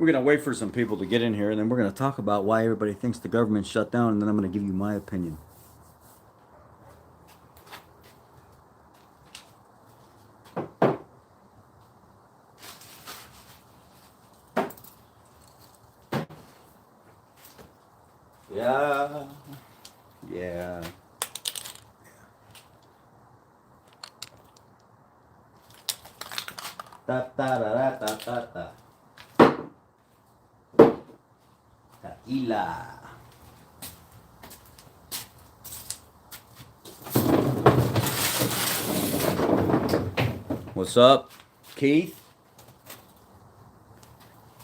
We're going to wait for some people to get in here, and then we're going to talk about why everybody thinks the government shut down, and then I'm going to give you my opinion. Yeah. Yeah. Da, da, da, da, da, da. Tequila. What's up, Keith?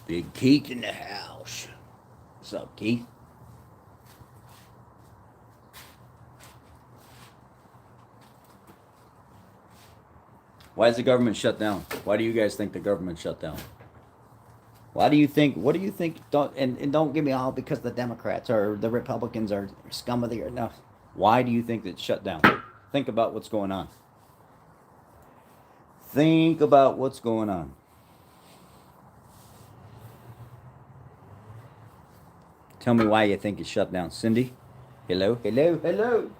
Big Keith in the house. What's up, Keith? Why is the government shut down? Why do you guys think the government shut down? Why do you think? What do you think? And don't give me all because the Democrats or the Republicans are scum of the earth. No. Why do you think it's shut down? Think about what's going on. Think about what's going on. Tell me why you think it's shut down. Cindy? Hello? Hello? Hello?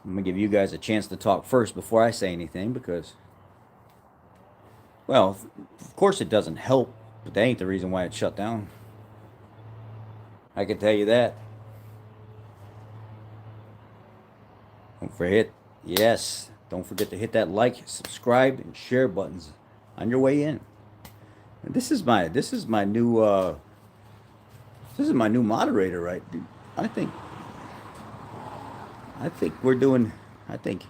I'm going to give you guys a chance to talk first before I say anything because, well, of course it doesn't help, but that ain't the reason why it's shut down. I can tell you that. Don't forget, yes, don't forget to hit that like, subscribe, and share buttons on your way in. And this is my new moderator, right? I think we're doing. I think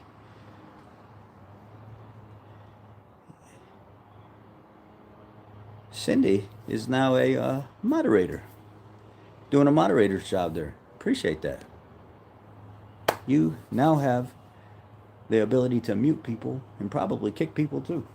Cindy is now a moderator, doing a moderator's job there. Appreciate that. You now have the ability to mute people and probably kick people too.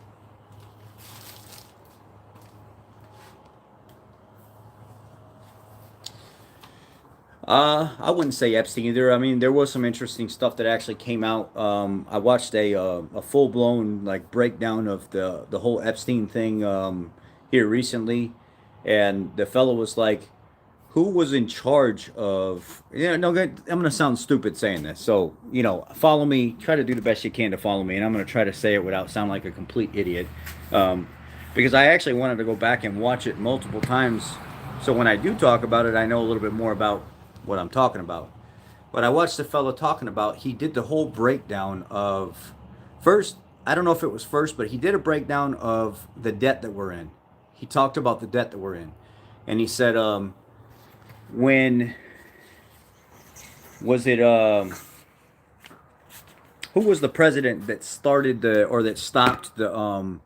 I wouldn't say Epstein either. I mean, there was some interesting stuff that actually came out. I watched a full blown like breakdown of the whole Epstein thing here recently, and the fellow was like, "Who was in charge of?" Yeah, no, I'm gonna sound stupid saying this, so follow me. Try to do the best you can to follow me, and I'm gonna try to say it without sound like a complete idiot, because I actually wanted to go back and watch it multiple times, so when I do talk about it, I know a little bit more about what I'm talking about. But I watched the fellow talking about, he did the whole breakdown of, first, I don't know if it was first, but he did a breakdown of the debt that we're in. He talked about the debt that we're in. And he said, when, was it, who was the president that started that stopped the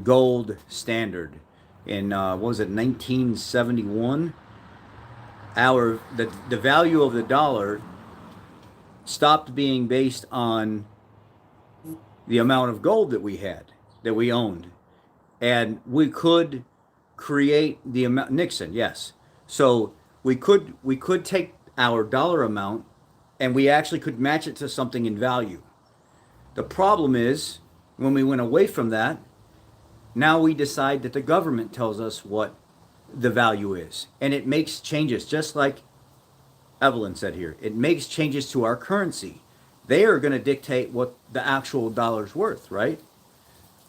gold standard in, what was it, 1971? The value of the dollar stopped being based on the amount of gold that we owned, and we could create the amount. Nixon, yes. So we could take our dollar amount and we actually could match it to something in value. The problem is when we went away from that, now we decide that the government tells us what the value is. And it makes changes, just like Evelyn said here. It makes changes to our currency. They are going to dictate what the actual dollar's worth, right?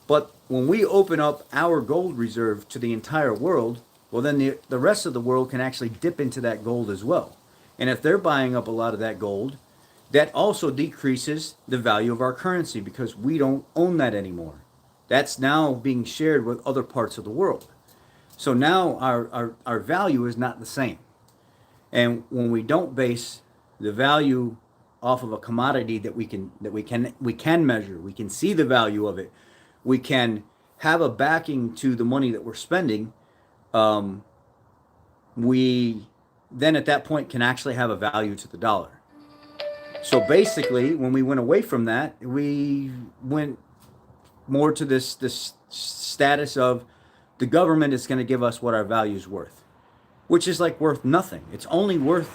But when we open up our gold reserve to the entire world, well, then the rest of the world can actually dip into that gold as well. And if they're buying up a lot of that gold, that also decreases the value of our currency because we don't own that anymore. That's now being shared with other parts of the world. So now our value is not the same. And when we don't base the value off of a commodity that we can measure, we can see the value of it, we can have a backing to the money that we're spending, we then at that point can actually have a value to the dollar. So basically, when we went away from that, we went more to this status of the government is going to give us what our value is worth, which is like worth nothing. It's only worth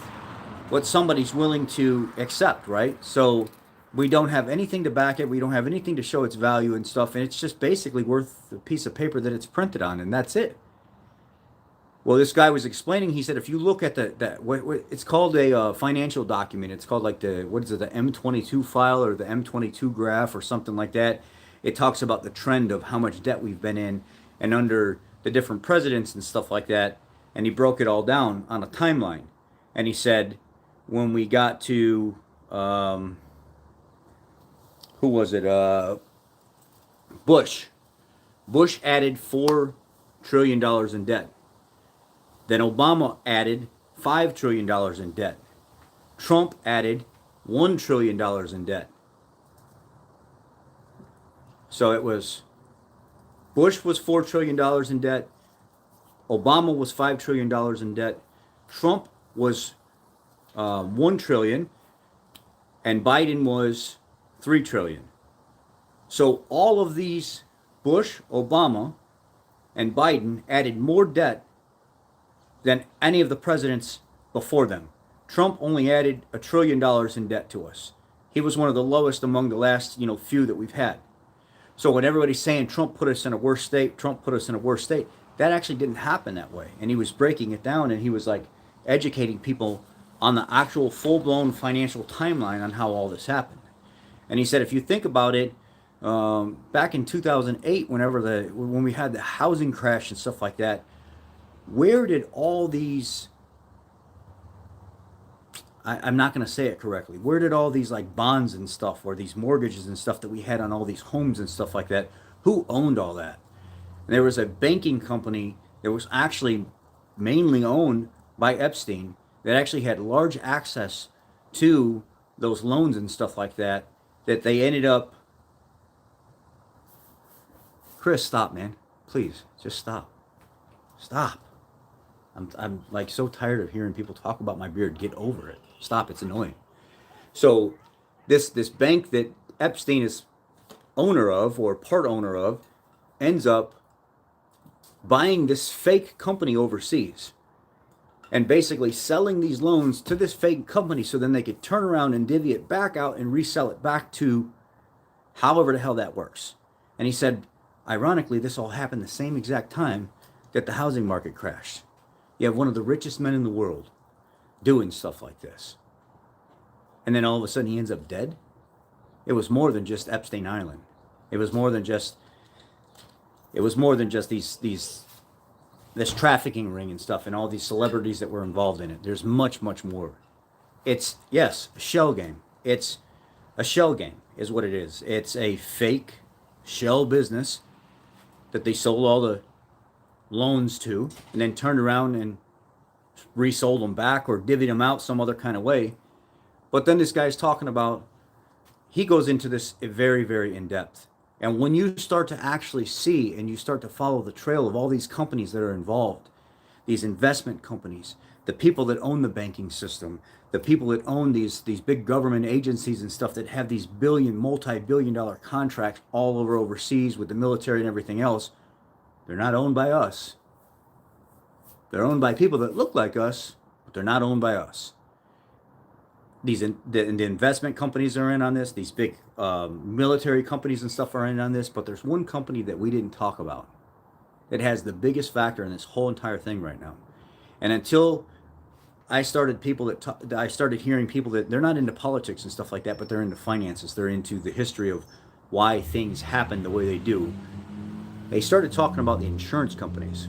what somebody's willing to accept, right? So We don't have anything to back it. We don't have anything to show its value and stuff. And it's just basically worth the piece of paper that it's printed on, and that's it. Well, this guy was explaining. He said, if you look at what it's called a financial document. It's called like what is it, the M22 file or the M22 graph or something like that. It talks about the trend of how much debt we've been in and under the different presidents and stuff like that. And he broke it all down on a timeline. And he said, when we got to who was it? Bush. Bush added $4 trillion in debt. Then Obama added $5 trillion in debt. Trump added $1 trillion in debt. So it was Bush was $4 trillion in debt. Obama was $5 trillion in debt. Trump was $1 trillion, and Biden was $3 trillion. So all of these, Bush, Obama, and Biden added more debt than any of the presidents before them. Trump only added $1 trillion in debt to us. He was one of the lowest among the last, few that we've had. So when everybody's saying Trump put us in a worse state, that actually didn't happen that way. And he was breaking it down, and he was like educating people on the actual full-blown financial timeline on how all this happened. And he said, if you think about it, back in 2008, when we had the housing crash and stuff like that, where did all these, I'm not going to say it correctly, where did all these like bonds and stuff, or these mortgages and stuff that we had on all these homes and stuff like that, who owned all that? And there was a banking company that was actually mainly owned by Epstein that actually had large access to those loans and stuff like that, that they ended up. Chris, stop, man. Please, just stop. Stop. I'm like so tired of hearing people talk about my beard. Get over it. Stop. It's annoying. So this bank that Epstein is owner of, or part owner of, ends up buying this fake company overseas and basically selling these loans to this fake company so then they could turn around and divvy it back out and resell it back to however the hell that works. And he said, ironically, this all happened the same exact time that the housing market crashed. You have one of the richest men in the world doing stuff like this. And then all of a sudden he ends up dead. It was more than just Epstein Island. It was more than just this trafficking ring and stuff and all these celebrities that were involved in it. There's much, much more. It's, yes, a shell game. It's a shell game is what it is. It's a fake shell business that they sold all the loans to and then turned around and resold them back or divvied them out some other kind of way. But then this guy's talking about, he goes into this very, very in depth. And when you start to actually see and you start to follow the trail of all these companies that are involved, these investment companies, the people that own the banking system, the people that own these big government agencies and stuff that have these multi-billion-dollar contracts all over overseas with the military and everything else, they're not owned by us. They're owned by people that look like us, but they're not owned by us. The investment companies are in on this. These big military companies and stuff are in on this. But there's one company that we didn't talk about that has the biggest factor in this whole entire thing right now. And until I started hearing people that they're not into politics and stuff like that, but they're into finances. They're into the history of why things happen the way they do. They started talking about the insurance companies.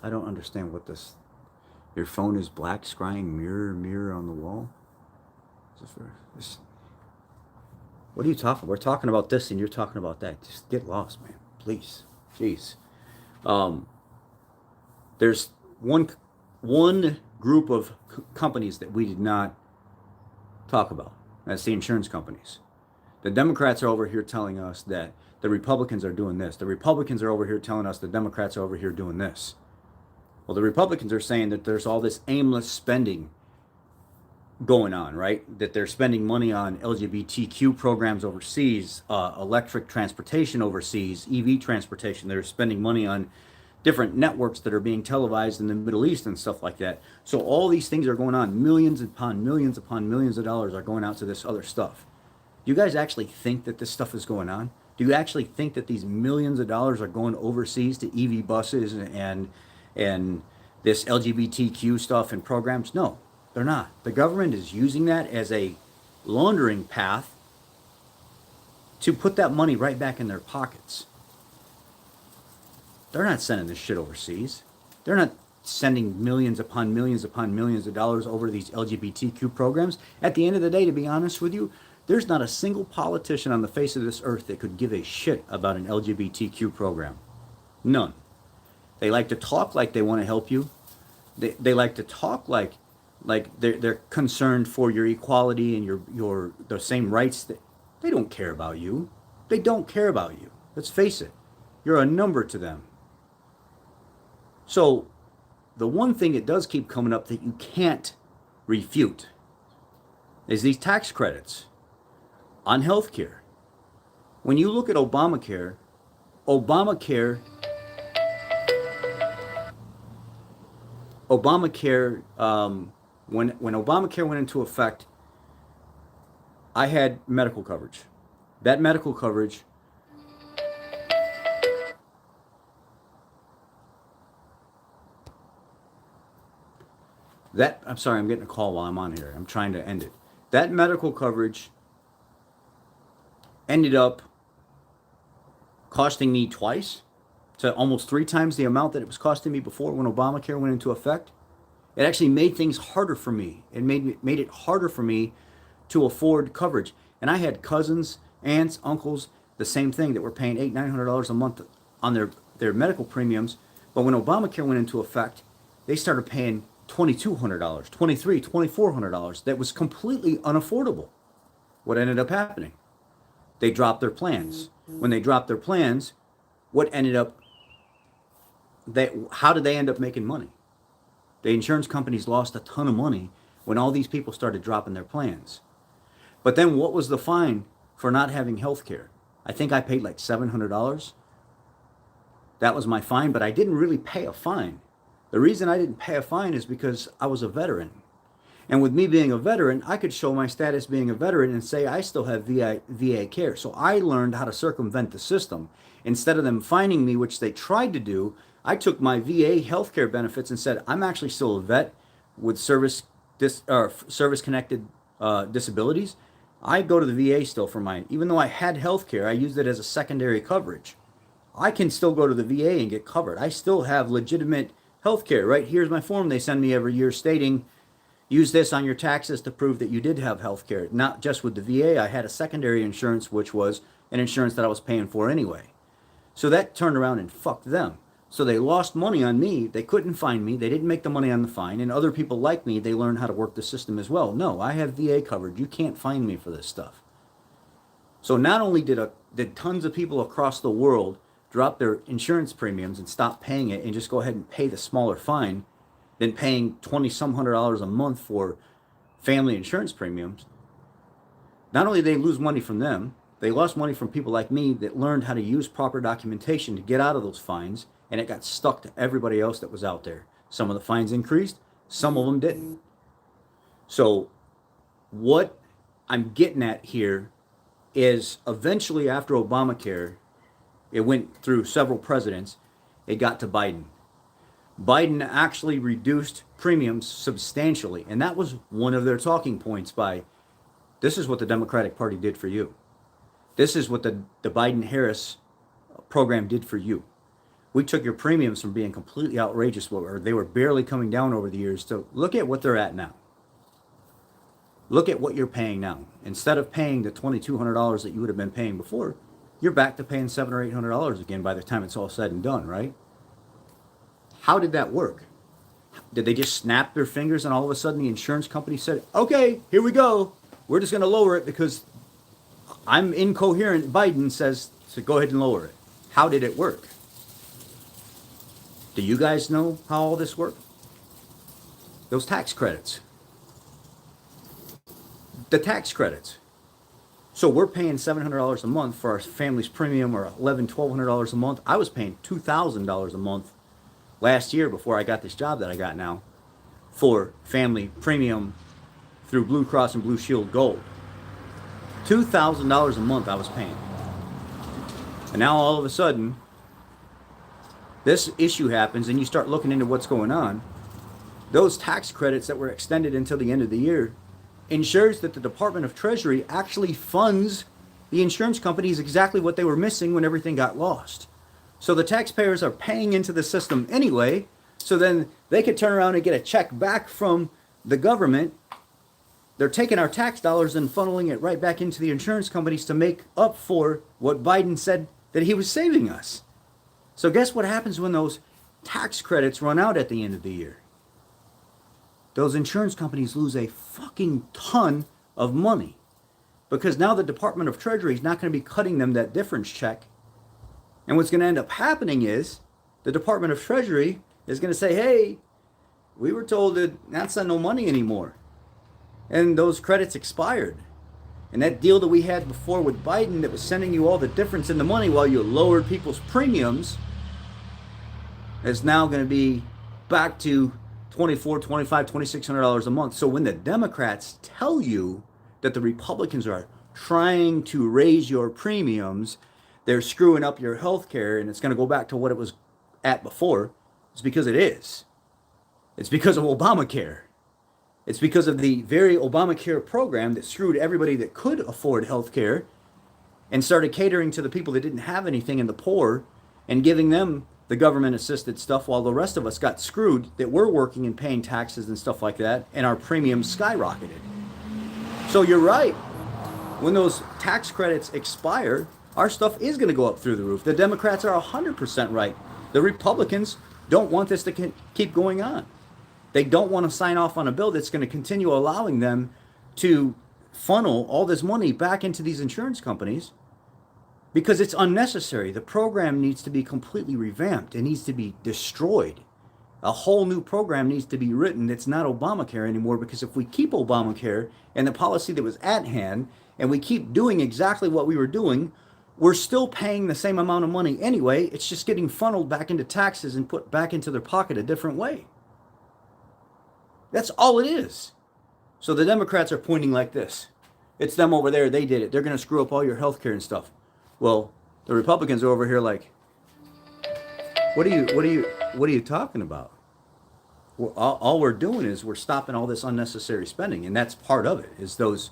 I don't understand what this. Your phone is black, scrying mirror on the wall. What are you talking? We're talking about this, and you're talking about that. Just get lost, man. Please, jeez. There's one group of companies that we did not talk about. That's the insurance companies. The Democrats are over here telling us that the Republicans are doing this. The Republicans are over here telling us the Democrats are over here doing this. Well, the Republicans are saying that there's all this aimless spending going on, right? That they're spending money on LGBTQ programs overseas, electric transportation overseas, EV transportation. They're spending money on different networks that are being televised in the Middle East and stuff like that. So all these things are going on. Millions upon millions of dollars are going out to this other stuff. Do you guys actually think that this stuff is going on? Do you actually think that these millions of dollars are going overseas to EV buses and this LGBTQ stuff and programs? No, they're not. The government is using that as a laundering path to put that money right back in their pockets. They're not sending this shit overseas. They're not sending millions upon millions of dollars over these LGBTQ programs. At the end of the day, to be honest with you, there's not a single politician on the face of this earth that could give a shit about an LGBTQ program. None. They like to talk like they want to help you. They like to talk like they're concerned for your equality and your the same rights. That they don't care about you. They don't care about you. Let's face it. You're a number to them. So the one thing that does keep coming up that you can't refute is these tax credits on healthcare. When you look at Obamacare, Obamacare, when Obamacare went into effect, I had medical coverage. That medical coverage I'm sorry, I'm getting a call while I'm on here. I'm trying to end it. That medical coverage ended up costing me twice to almost 3 times the amount that it was costing me before when Obamacare went into effect. It actually made things harder for me. It made it harder for me to afford coverage. And I had cousins, aunts, uncles, the same thing, that were paying $800-900 a month on their medical premiums. But when Obamacare went into effect, they started paying $2,200, $2,300, $2,400. That was completely unaffordable. What ended up happening? They dropped their plans. When they dropped their plans, what ended up, how did they end up making money? The insurance companies lost a ton of money when all these people started dropping their plans. But then what was the fine for not having health care? I think I paid like $700. That was my fine, but I didn't really pay a fine. The reason I didn't pay a fine is because I was a veteran. And with me being a veteran, I could show my status being a veteran and say I still have VA care. So I learned how to circumvent the system. Instead of them fining me, which they tried to do, I took my VA healthcare benefits and said, I'm actually still a vet with service-connected disabilities. I go to the VA still for mine. Even though I had healthcare, I used it as a secondary coverage. I can still go to the VA and get covered. I still have legitimate healthcare. Right here's my form they send me every year stating, use this on your taxes to prove that you did have healthcare. Not just with the VA. I had a secondary insurance, which was an insurance that I was paying for anyway. So that turned around and fucked them. So they lost money on me. They couldn't find me. They didn't make the money on the fine. And other people like me, they learned how to work the system as well. No, I have VA coverage. You can't find me for this stuff. So not only did tons of people across the world drop their insurance premiums and stop paying it and just go ahead and pay the smaller fine than paying $20-some hundred a month for family insurance premiums, not only did they lose money from them, they lost money from people like me that learned how to use proper documentation to get out of those fines, and it got stuck to everybody else that was out there. Some of the fines increased, some of them didn't. So what I'm getting at here is eventually after Obamacare, it went through several presidents, it got to Biden. Biden actually reduced premiums substantially, and that was one of their talking points by, this is what the Democratic Party did for you. This is what the Biden-Harris program did for you. We took your premiums from being completely outrageous, or they were barely coming down over the years, to look at what they're at now. Look at what you're paying now. Instead of paying the $2,200 that you would have been paying before, you're back to paying $700 or $800 again by the time it's all said and done, right? How did that work? Did they just snap their fingers and all of a sudden the insurance company said, okay, here we go. We're just going to lower it because I'm incoherent. Biden says to go ahead and lower it. How did it work? Do you guys know how all this worked? Those tax credits. The tax credits. So we're paying $700 a month for our family's premium, or $1,100-1,200 a month. I was paying $2,000 a month last year before I got this job that I got now for family premium through Blue Cross and Blue Shield Gold. $2,000 a month I was paying. And now all of a sudden, this issue happens and you start looking into what's going on. Those tax credits that were extended until the end of the year ensures that the Department of Treasury actually funds the insurance companies exactly what they were missing when everything got lost. So the taxpayers are paying into the system anyway, so then they could turn around and get a check back from the government. They're taking our tax dollars and funneling it right back into the insurance companies to make up for what Biden said that he was saving us. So guess what happens when those tax credits run out at the end of the year? Those insurance companies lose a fucking ton of money because now the Department of Treasury is not going to be cutting them that difference check. And what's going to end up happening is the Department of Treasury is going to say, hey, we were told that that's not no money anymore. And those credits expired. And that deal that we had before with Biden that was sending you all the difference in the money while you lowered people's premiums is now going to be back to $2,400, $2,500, $2,600 a month. So when the Democrats tell you that the Republicans are trying to raise your premiums, they're screwing up your health care and it's going to go back to what it was at before, it's because it is. It's because of Obamacare. It's because of the very Obamacare program that screwed everybody that could afford health care and started catering to the people that didn't have anything and the poor and giving them the government assisted stuff while the rest of us got screwed that were working and paying taxes and stuff like that, and our premiums skyrocketed. So you're right. When those tax credits expire, our stuff is going to go up through the roof. The Democrats are 100% right. The Republicans don't want this to keep going on. They don't want to sign off on a bill that's going to continue allowing them to funnel all this money back into these insurance companies because it's unnecessary. The program needs to be completely revamped. It needs to be destroyed. A whole new program needs to be written that's not Obamacare anymore, because if we keep Obamacare and the policy that was at hand and we keep doing exactly what we were doing, we're still paying the same amount of money anyway. It's just getting funneled back into taxes and put back into their pocket a different way. That's all it is. So the Democrats are pointing like this. It's them over there. They did it. They're going to screw up all your health care and stuff. Well, the Republicans are over here like, what are you talking about? Well, all we're doing is we're stopping all this unnecessary spending. And that's part of it, is those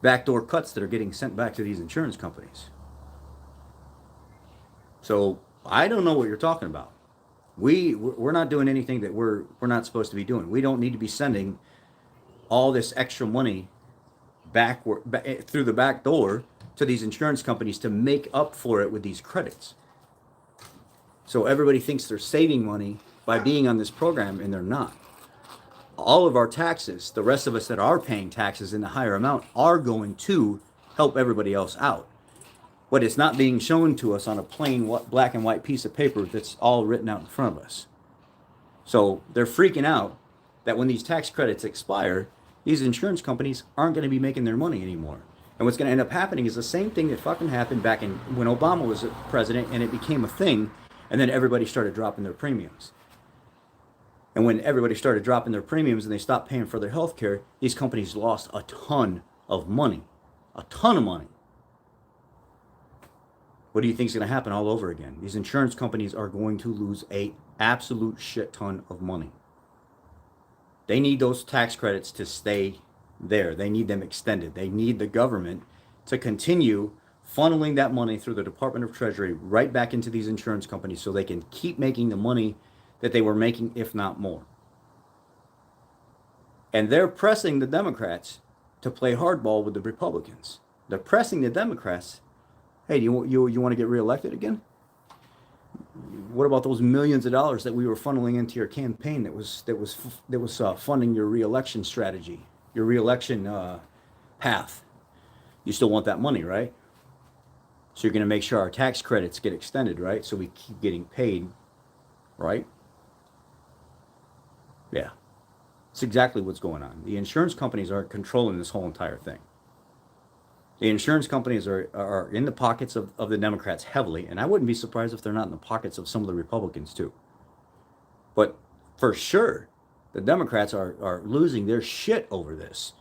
backdoor cuts that are getting sent back to these insurance companies. So I don't know what you're talking about. We're not doing anything that we're not supposed to be doing. We don't need to be sending all this extra money back through the back door to these insurance companies to make up for it with these credits. So everybody thinks they're saving money by being on this program, and they're not. All of our taxes, the rest of us that are paying taxes in the higher amount, are going to help everybody else out. But it's not being shown to us on a plain black and white piece of paper that's all written out in front of us. So they're freaking out that when these tax credits expire, these insurance companies aren't going to be making their money anymore. And what's going to end up happening is the same thing that fucking happened back in when Obama was president and it became a thing, and then everybody started dropping their premiums. And when everybody started dropping their premiums and they stopped paying for their health care, these companies lost a ton of money. A ton of money. What do you think is going to happen all over again? These insurance companies are going to lose an absolute shit ton of money. They need those tax credits to stay there. They need them extended. They need the government to continue funneling that money through the Department of Treasury right back into these insurance companies so they can keep making the money that they were making, if not more. And they're pressing the Democrats to play hardball with the Republicans. They're pressing the Democrats. Hey, you want to get reelected again? What about those millions of dollars that we were funneling into your campaign that was funding your reelection strategy, your reelection path? You still want that money, right? So you're going to make sure our tax credits get extended, right? So we keep getting paid, right? Yeah. It's exactly what's going on. The insurance companies are controlling this whole entire thing. The insurance companies are in the pockets of the Democrats heavily, and I wouldn't be surprised if they're not in the pockets of some of the Republicans too. But for sure, the Democrats are losing their shit over this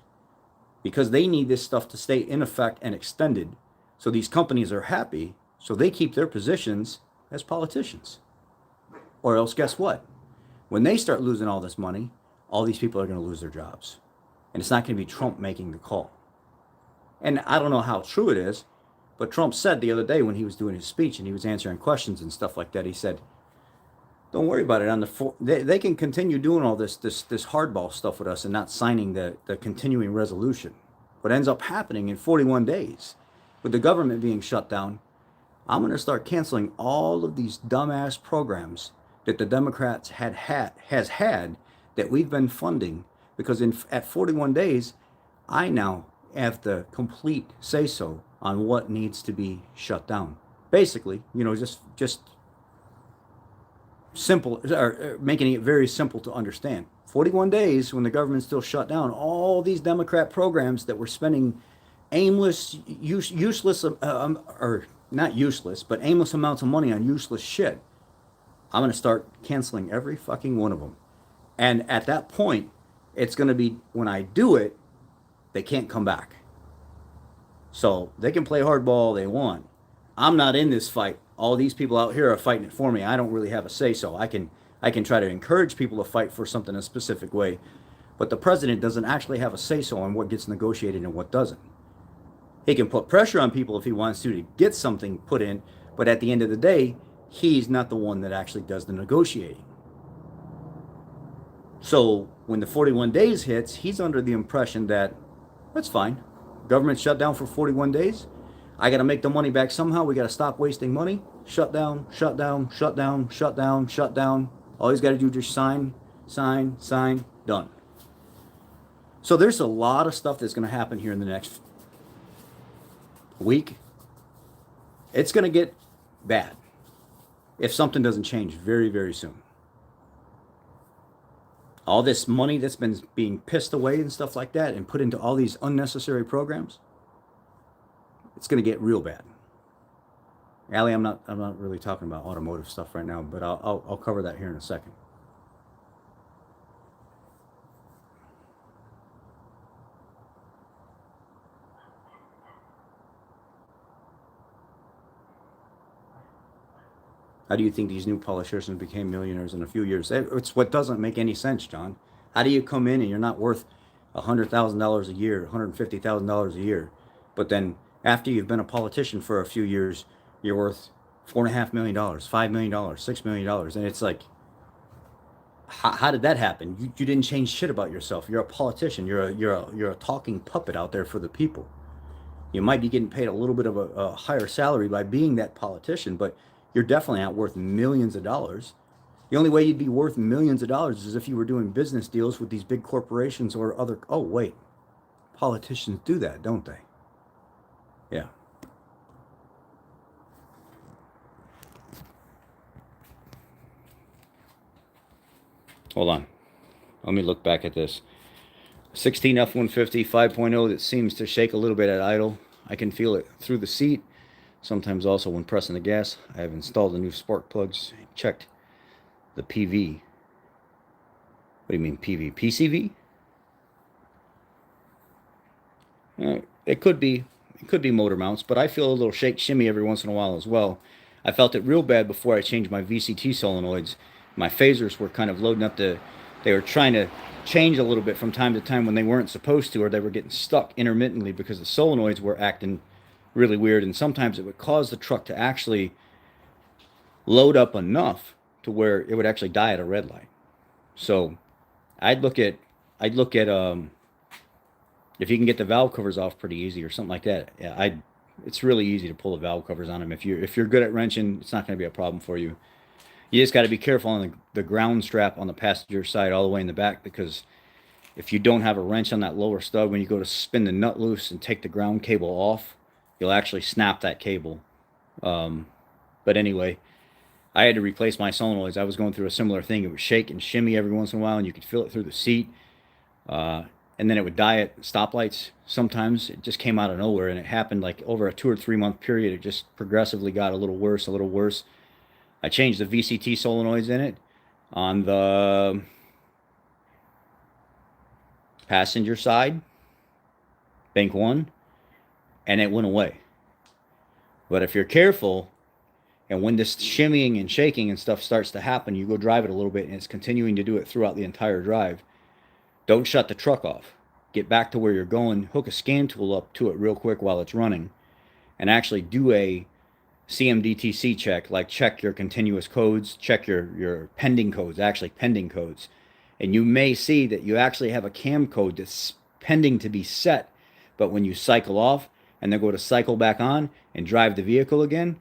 because they need this stuff to stay in effect and extended. So these companies are happy, so they keep their positions as politicians. Or else, guess what? When they start losing all this money, all these people are going to lose their jobs. And it's not going to be Trump making the call. And I don't know how true it is, but Trump said the other day when he was doing his speech and he was answering questions and stuff like that, he said, don't worry about it. They can continue doing all this hardball stuff with us and not signing the continuing resolution. What ends up happening in 41 days, with the government being shut down, I'm going to start canceling all of these dumbass programs that the Democrats has had that we've been funding, because at 41 days, I now have the complete say so on what needs to be shut down. Basically, just simple, or making it very simple to understand. 41 days when the government's still shut down, all these Democrat programs that were spending aimless, useless, or not useless, but aimless amounts of money on useless shit, I'm going to start canceling every fucking one of them. And at that point, it's going to be, when I do it, they can't come back. So they can play hardball all they want. I'm not in this fight. All these people out here are fighting it for me. I don't really have a say so. I can try to encourage people to fight for something a specific way, but the president doesn't actually have a say so on what gets negotiated and what doesn't. He can put pressure on people if he wants to get something put in, but at the end of the day, he's not the one that actually does the negotiating. So when the 41 days hits, he's under the impression that that's fine. Government shut down for 41 days. I got to make the money back somehow. We got to stop wasting money. Shut down, shut down, shut down, shut down, shut down. All he's got to do is just sign, sign, sign, done. So there's a lot of stuff that's going to happen here in the next week. It's going to get bad if something doesn't change very, very soon. All this money that's been being pissed away and stuff like that and put into all these unnecessary programs, it's going to get real bad. Allie, I'm not really talking about automotive stuff right now, but I'll cover that here in a second. How do you think these new politicians became millionaires in a few years? It's what doesn't make any sense, John. How do you come in and you're not worth $100,000 a year, $150,000 a year, but then after you've been a politician for a few years, you're worth $4.5 million, $5 million, $6 million, and it's like, how did that happen? You didn't change shit about yourself. You're a politician. You're a talking puppet out there for the people. You might be getting paid a little bit of a higher salary by being that politician, but you're definitely not worth millions of dollars. The only way you'd be worth millions of dollars is if you were doing business deals with these big corporations or other. Oh, wait. Politicians do that, don't they? Yeah. Hold on. Let me look back at this. 16 F-150 5.0 that seems to shake a little bit at idle. I can feel it through the seat. Sometimes also when pressing the gas. I have installed the new spark plugs. Checked the PV. What do you mean PV? PCV? It could be motor mounts, but I feel a little shake shimmy every once in a while as well. I felt it real bad before I changed my VCT solenoids. My phasers were kind of loading up they were trying to change a little bit from time to time when they weren't supposed to, or they were getting stuck intermittently because the solenoids were acting really weird, and sometimes it would cause the truck to actually load up enough to where it would actually die at a red light. So I'd look at if you can get the valve covers off pretty easy or something like that. Yeah, it's really easy to pull the valve covers on them. If you're good at wrenching, it's not going to be a problem for you. You just got to be careful on the ground strap on the passenger side all the way in the back, because if you don't have a wrench on that lower stud, when you go to spin the nut loose and take the ground cable off, you'll actually snap that cable. But anyway, I had to replace my solenoids. I was going through a similar thing. It would shake and shimmy every once in a while, and you could feel it through the seat. And then it would die at stoplights. Sometimes it just came out of nowhere, and it happened like over a 2 or 3 month period. It just progressively got a little worse, a little worse. I changed the VCT solenoids in it. on the passenger side, bank one, and it went away. But if you're careful, and when this shimmying and shaking and stuff starts to happen, you go drive it a little bit and it's continuing to do it throughout the entire drive. Don't shut the truck off. Get back to where you're going, hook a scan tool up to it real quick while it's running, and actually do a CMDTC check, like check your continuous codes, check your pending codes, actually pending codes. And you may see that you actually have a cam code that's pending to be set, but when you cycle off and then go to cycle back on and drive the vehicle again,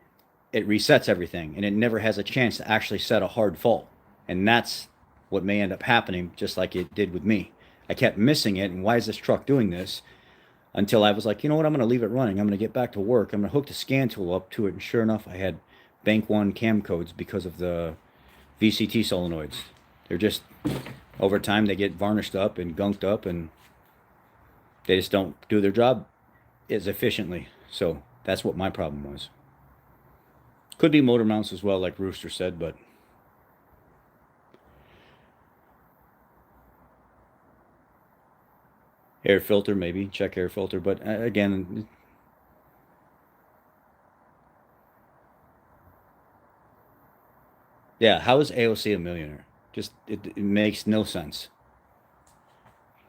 it resets everything and it never has a chance to actually set a hard fault. And that's what may end up happening, just like it did with me. I kept missing it, and why is this truck doing this? Until I was like, you know what, I'm going to leave it running. I'm going to get back to work. I'm going to hook the scan tool up to it. And sure enough, I had Bank 1 cam codes because of the VCT solenoids. They're just, over time, they get varnished up and gunked up, and they just don't do their job as efficiently. So that's what my problem was. Could be motor mounts as well, like Rooster said, but air filter, maybe. Check air filter. But again, yeah, how is AOC a millionaire? Just, it makes no sense.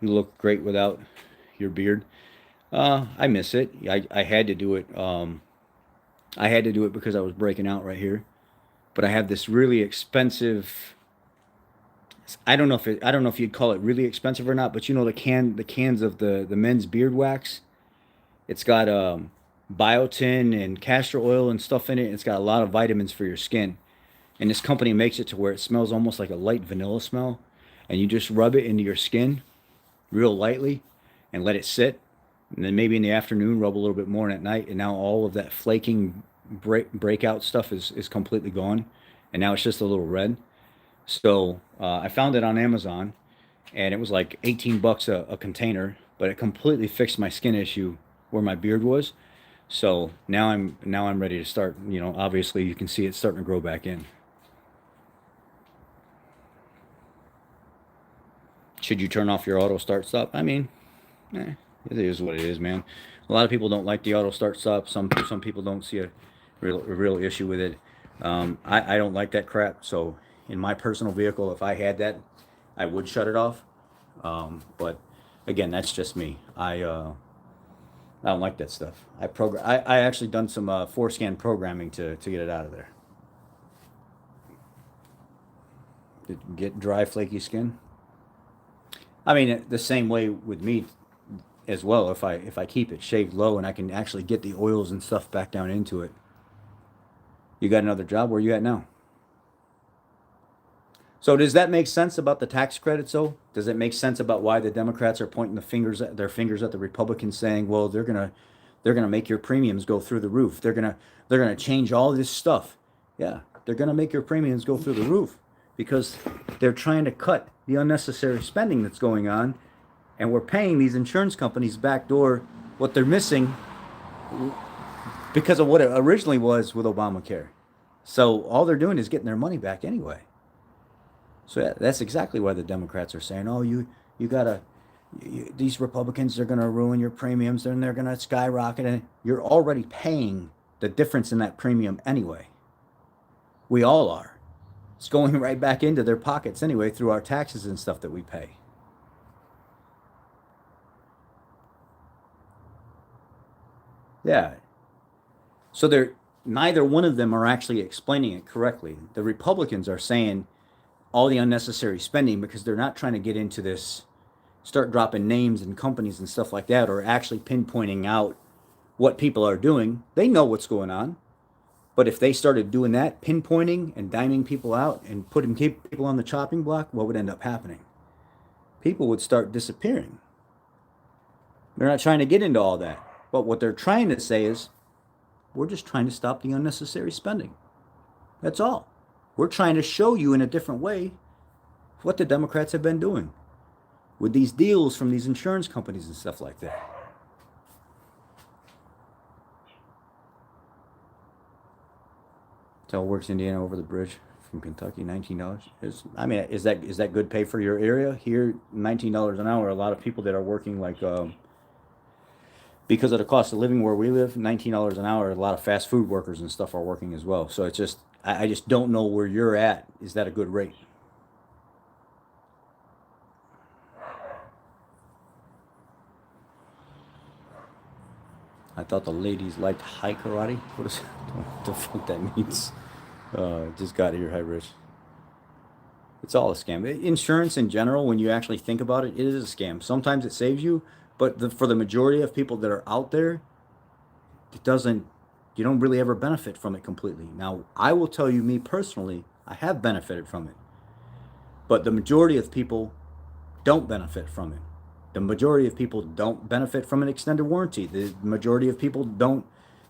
You look great without your beard. I miss it. I had to do it. I had to do it because I was breaking out right here. But I have this really expensive. I don't know if you'd call it really expensive or not, but you know the cans of the men's beard wax. It's got biotin and castor oil and stuff in it. It's got a lot of vitamins for your skin. And this company makes it to where it smells almost like a light vanilla smell. And you just rub it into your skin real lightly and let it sit. And then maybe in the afternoon, rub a little bit more, and at night. And now all of that flaking breakout stuff is completely gone. And now it's just a little red. So I found it on Amazon, and it was like 18 bucks a container, but it completely fixed my skin issue where my beard was. So now I'm ready to start. You know, obviously you can see it starting to grow back in. Should you turn off your auto start stop? I mean, it is what it is, man. A lot of people don't like the auto start stop. Some people don't see a real issue with it. I don't like that crap. So in my personal vehicle, if I had that, I would shut it off. But again, that's just me. I don't like that stuff. I actually done some forescan programming to get it out of there. Get dry, flaky skin. I mean, the same way with me as well. If I keep it shaved low and I can actually get the oils and stuff back down into it. You got another job? Where you at now? So does that make sense about the tax credits though? Does it make sense about why the Democrats are pointing their fingers at the Republicans saying, "Well, they're gonna make your premiums go through the roof. They're gonna change all this stuff." Yeah, they're gonna make your premiums go through the roof because they're trying to cut the unnecessary spending that's going on, and we're paying these insurance companies backdoor what they're missing because of what it originally was with Obamacare. So all they're doing is getting their money back anyway. So yeah, that's exactly why the Democrats are saying, "Oh, you gotta, these Republicans are gonna ruin your premiums, and they're gonna skyrocket, and you're already paying the difference in that premium anyway. We all are. It's going right back into their pockets anyway through our taxes and stuff that we pay." Yeah. So they're neither one of them are actually explaining it correctly. The Republicans are saying all the unnecessary spending because they're not trying to get into this, start dropping names and companies and stuff like that, or actually pinpointing out what people are doing. They know what's going on. But if they started doing that, pinpointing and diming people out and putting people on the chopping block, what would end up happening? People would start disappearing. They're not trying to get into all that. But what they're trying to say is, we're just trying to stop the unnecessary spending. That's all. We're trying to show you in a different way what the Democrats have been doing with these deals from these insurance companies and stuff like that. Tell Works Indiana over the bridge. from Kentucky, $19. I mean, is that good pay for your area? Here, $19 an hour. A lot of people that are working like because of the cost of living where we live, $19 an hour. A lot of fast food workers and stuff are working as well. So it's just I just don't know where you're at. Is that a good rate? I thought the ladies liked high karate. What the fuck that means? Just got here, hi Rich. It's all a scam. Insurance in general, when you actually think about it, it is a scam. Sometimes it saves you, but for the majority of people that are out there, it doesn't. You don't really ever benefit from it completely. Now, I will tell you, me personally, I have benefited from it, but the majority of people don't benefit from it. The majority of people don't benefit from an extended warranty. The majority of people don't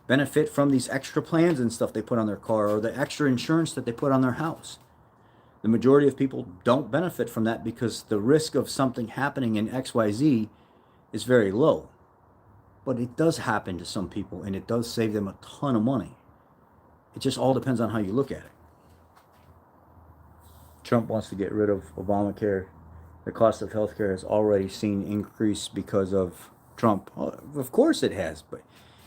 benefit from these extra plans and stuff they put on their car or the extra insurance that they put on their house. The majority of people don't benefit from that because the risk of something happening in XYZ is very low. But it does happen to some people and it does save them a ton of money. It just all depends on how you look at it. Trump wants to get rid of Obamacare. The cost of healthcare has already seen increase because of Trump. Of course it has,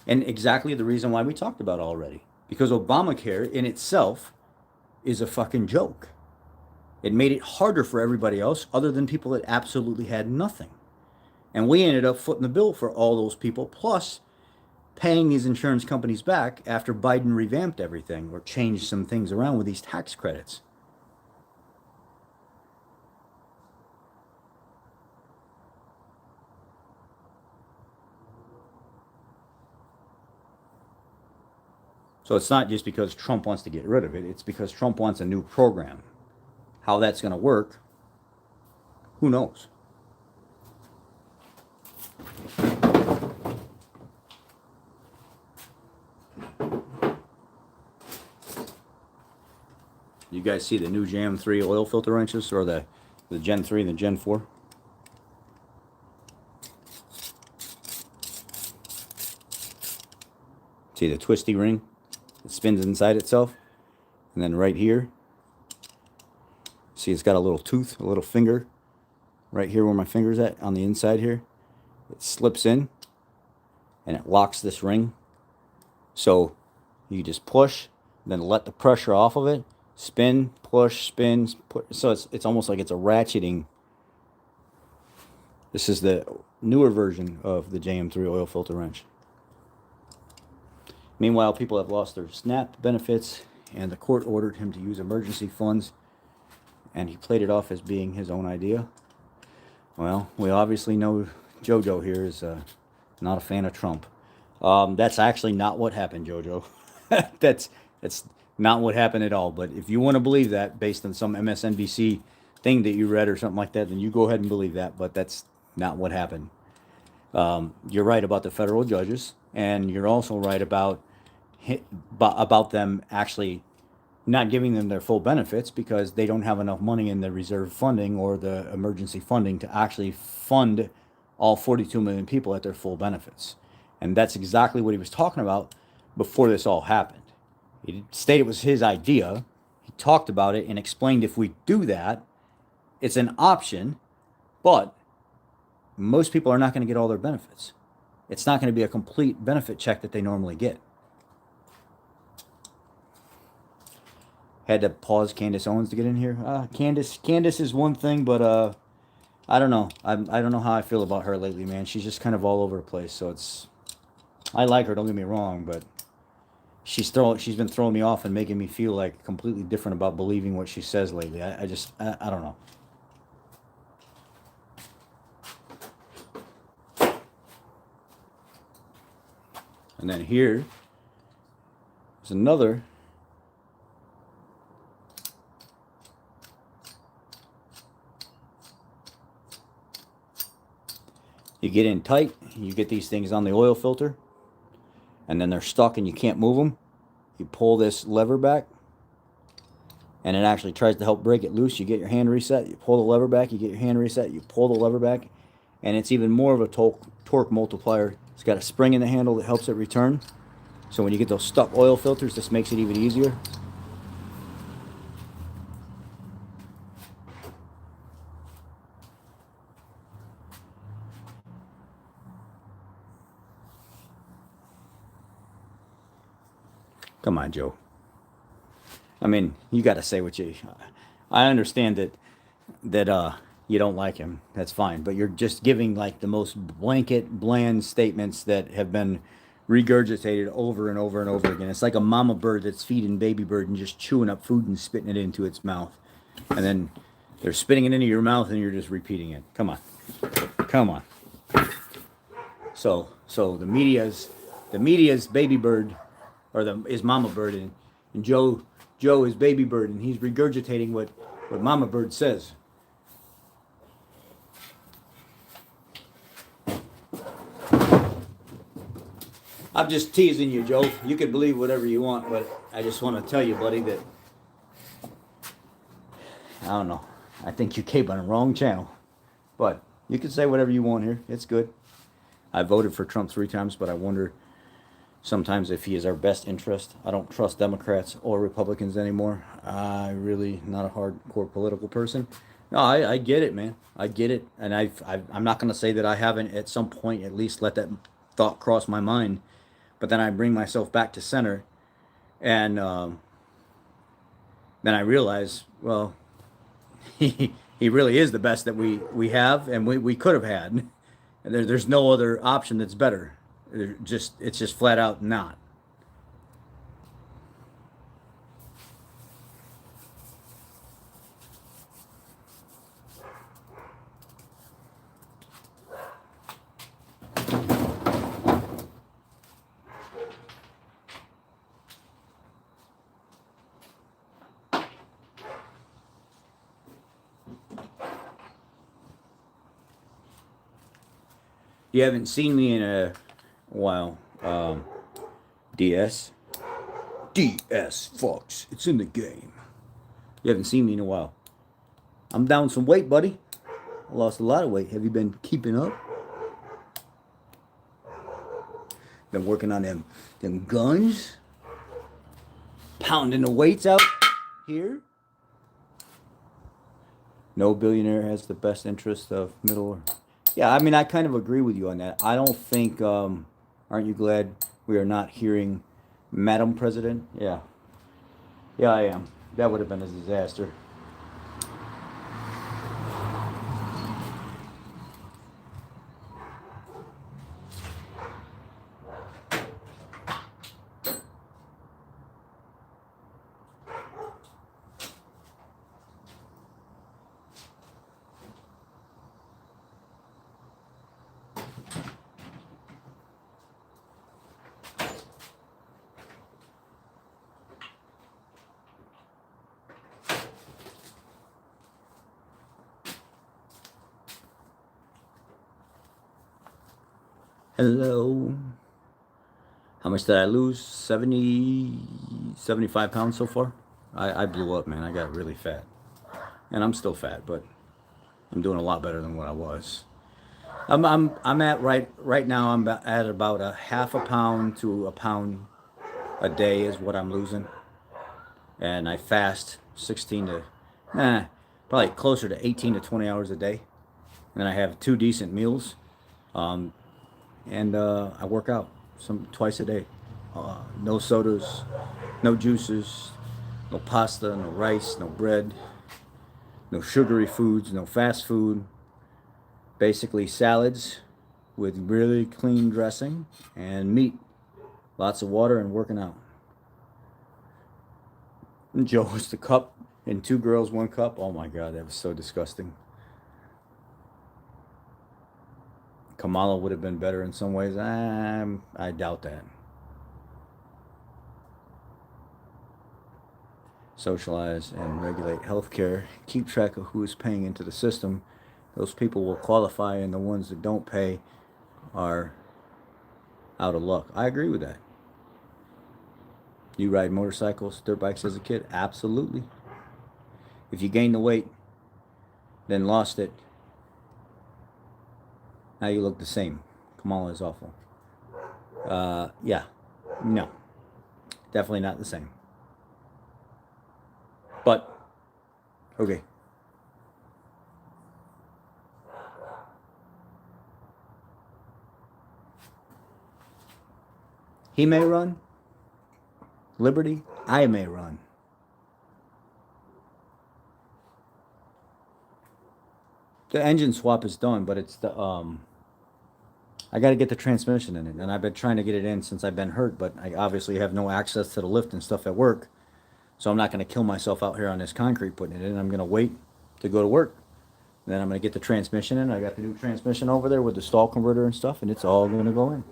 and exactly the reason why we talked about already. Because Obamacare in itself is a fucking joke. It made it harder for everybody else other than people that absolutely had nothing. And we ended up footing the bill for all those people, plus paying these insurance companies back after Biden revamped everything or changed some things around with these tax credits. So it's not just because Trump wants to get rid of it. It's because Trump wants a new program. How that's going to work, who knows? You guys see the new Jam 3 oil filter wrenches, or the Gen 3 and the Gen 4? See the twisty ring? It spins inside itself. And then right here, see it's got a little tooth, a little finger. Right here where my finger's at, on the inside here. It slips in and it locks this ring. So you just push, then let the pressure off of it. Spin, push, spin. So it's almost like it's a ratcheting. This is the newer version of the JM3 oil filter wrench. Meanwhile, people have lost their SNAP benefits, and the court ordered him to use emergency funds, and he played it off as being his own idea. Well, we obviously know JoJo here is not a fan of Trump. That's actually not what happened, JoJo. That's not what happened at all. But if you want to believe that based on some MSNBC thing that you read or something like that, then you go ahead and believe that. But that's not what happened. You're right about the federal judges, and you're also right about them actually not giving them their full benefits because they don't have enough money in the reserve funding or the emergency funding to actually fund all 42 million people at their full benefits. And that's exactly what he was talking about before this all happened. He stated it was his idea. He talked about it and explained if we do that, it's an option, but most people are not going to get all their benefits. It's not going to be a complete benefit check that they normally get. Had to pause Candace Owens to get in here. Candace is one thing, but I don't know. I don't know how I feel about her lately, man. She's just kind of all over the place. So I like her. Don't get me wrong, but she's been throwing me off and making me feel like completely different about believing what she says lately. I don't know. And then here is another. You get in tight, you get these things on the oil filter, and then they're stuck and you can't move them. You pull this lever back, and it actually tries to help break it loose. You get your hand reset, you pull the lever back, you get your hand reset, you pull the lever back, and it's even more of a torque multiplier. It's got a spring in the handle that helps it return. So when you get those stuck oil filters, this makes it even easier. Come on, Joe. I mean, you got to say what you. I understand that you don't like him. That's fine, but you're just giving like the most blanket, bland statements that have been regurgitated over and over and over again. It's like a mama bird that's feeding baby bird and just chewing up food and spitting it into its mouth, and then they're spitting it into your mouth and you're just repeating it. Come on, come on. So the media's baby bird, or is mama bird, and Joe is baby bird, and he's regurgitating what mama bird says. I'm just teasing you, Joe. You can believe whatever you want, but I just want to tell you, buddy, that I don't know. I think you came on the wrong channel. But you can say whatever you want here. It's good. I voted for Trump 3 times, but I wonder sometimes if he is our best interest. I don't trust Democrats or Republicans anymore. I really not a hardcore political person. No, I get it, man. I get it, and I'm not going to say that I haven't at some point at least let that thought cross my mind, but then I bring myself back to center, and then I realize, well, he really is the best that we have, and we could have had. And there's no other option that's better. It's just flat out not. You haven't seen me in a while. DS. DS, Fox. It's in the game. You haven't seen me in a while. I'm down some weight, buddy. I lost a lot of weight. Have you been keeping up? Been working on them guns. Pounding the weights out here. No billionaire has the best interest of middle. Yeah, I mean, I kind of agree with you on that. I don't think, aren't you glad we are not hearing Madam President? Yeah. Yeah, I am. That would have been a disaster. Hello. How much did I lose? 75 pounds so far? I blew up, man. I got really fat. And I'm still fat, but I'm doing a lot better than what I was. I'm at right now. I'm at about a half a pound to a pound a day is what I'm losing, and I fast 16 to, probably closer to 18 to 20 hours a day, and then I have 2 decent meals, and I work out twice a day. No sodas, no juices, no pasta, no rice, no bread, no sugary foods, no fast food. Basically salads with really clean dressing and meat. Lots of water and working out. And Joe was the cup and 2 girls, 1 cup. Oh my God, that was so disgusting. Kamala would have been better in some ways. I doubt that. Socialize and regulate healthcare. Keep track of who is paying into the system. Those people will qualify, and the ones that don't pay are out of luck. I agree with that. You ride motorcycles, dirt bikes as a kid? Absolutely. If you gained the weight, then lost it, now you look the same. Kamala is awful. Yeah. No. Definitely not the same. But, okay. He may run. liberty, I may run. The engine swap is done, but it's the I got to get the transmission in it, and I've been trying to get it in since I've been hurt, but I obviously have no access to the lift and stuff at work, so I'm not going to kill myself out here on this concrete putting it in. I'm going to wait to go to work. Then I'm going to get the transmission in. I got the new transmission over there with the stall converter and stuff, and it's all going to go in.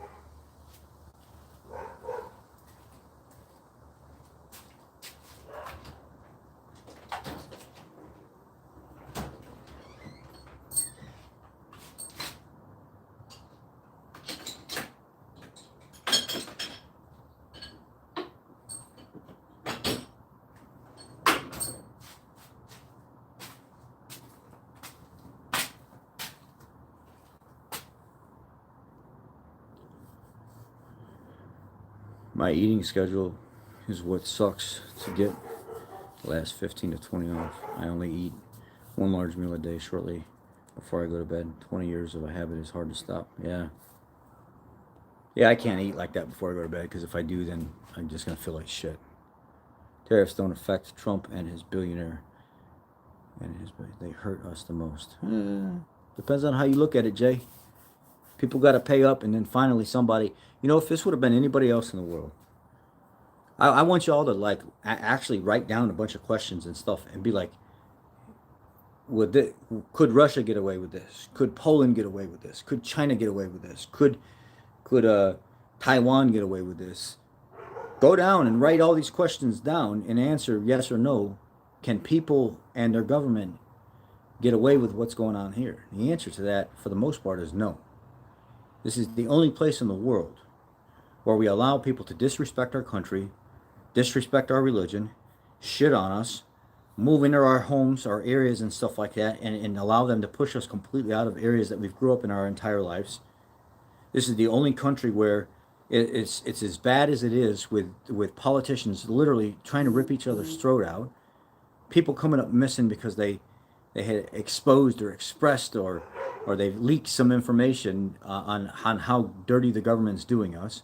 My eating schedule is what sucks to get the last 15 to 20 off. I only eat one large meal a day shortly before I go to bed. 20 years of a habit is hard to stop. Yeah. Yeah, I can't eat like that before I go to bed because if I do, then I'm just going to feel like shit. Tariffs don't affect Trump and his billionaire. They hurt us the most. Depends on how you look at it, Jay. People got to pay up, and then finally somebody. You know, if this would have been anybody else in the world, I want you all to like actually write down a bunch of questions and stuff, and be like, could Russia get away with this? Could Poland get away with this? Could China get away with this? Could Taiwan get away with this? Go down and write all these questions down and answer yes or no. Can people and their government get away with what's going on here? The answer to that, for the most part, is no. This is the only place in the world where we allow people to disrespect our country, disrespect our religion, shit on us, move into our homes, our areas and stuff like that, and allow them to push us completely out of areas that we've grew up in our entire lives. This is the only country where it's as bad as it is with politicians literally trying to rip each other's throat out, people coming up missing because they had exposed or expressed or they've leaked some information on how dirty the government's doing us.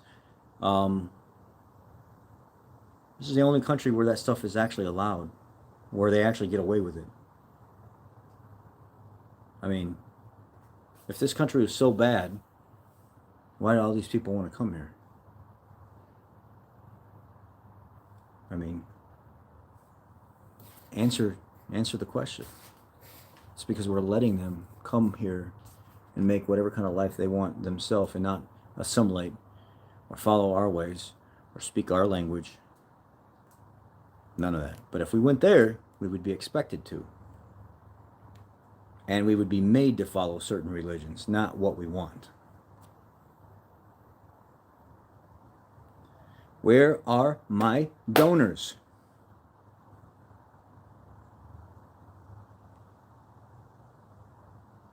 This is the only country where that stuff is actually allowed, where they actually get away with it. I mean, if this country was so bad, why do all these people want to come here? I mean, answer the question. It's because we're letting them come here and make whatever kind of life they want themselves and not assimilate or follow our ways or speak our language. None of that. But if we went there, we would be expected to. And we would be made to follow certain religions, not what we want. Where are my donors?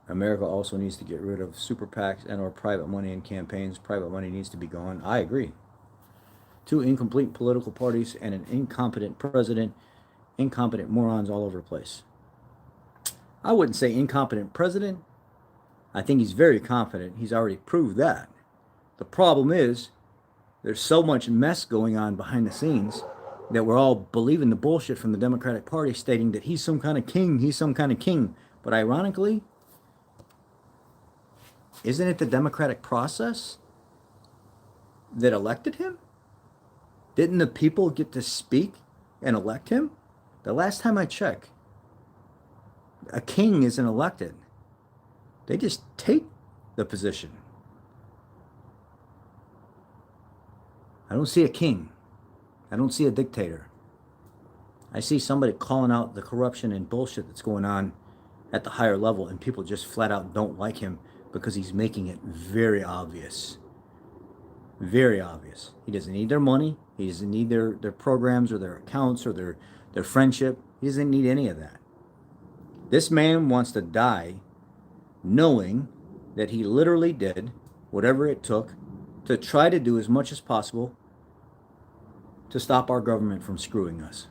America also needs to get rid of super PACs and or private money in campaigns. Private money needs to be gone. I agree. 2 incomplete political parties and an incompetent president. Incompetent morons all over the place. I wouldn't say incompetent president. I think he's very competent. He's already proved that. The problem is there's so much mess going on behind the scenes that we're all believing the bullshit from the Democratic Party stating that he's some kind of king, he's some kind of king. But ironically, isn't it the democratic process that elected him? Didn't the people get to speak and elect him? The last time I checked, a king isn't elected. They just take the position. I don't see a king. I don't see a dictator. I see somebody calling out the corruption and bullshit that's going on at the higher level, and people just flat out don't like him because he's making it very obvious. Very obvious. He doesn't need their money. He doesn't need their programs or their accounts or their friendship. He doesn't need any of that. This man wants to die knowing that he literally did whatever it took to try to do as much as possible to stop our government from screwing us.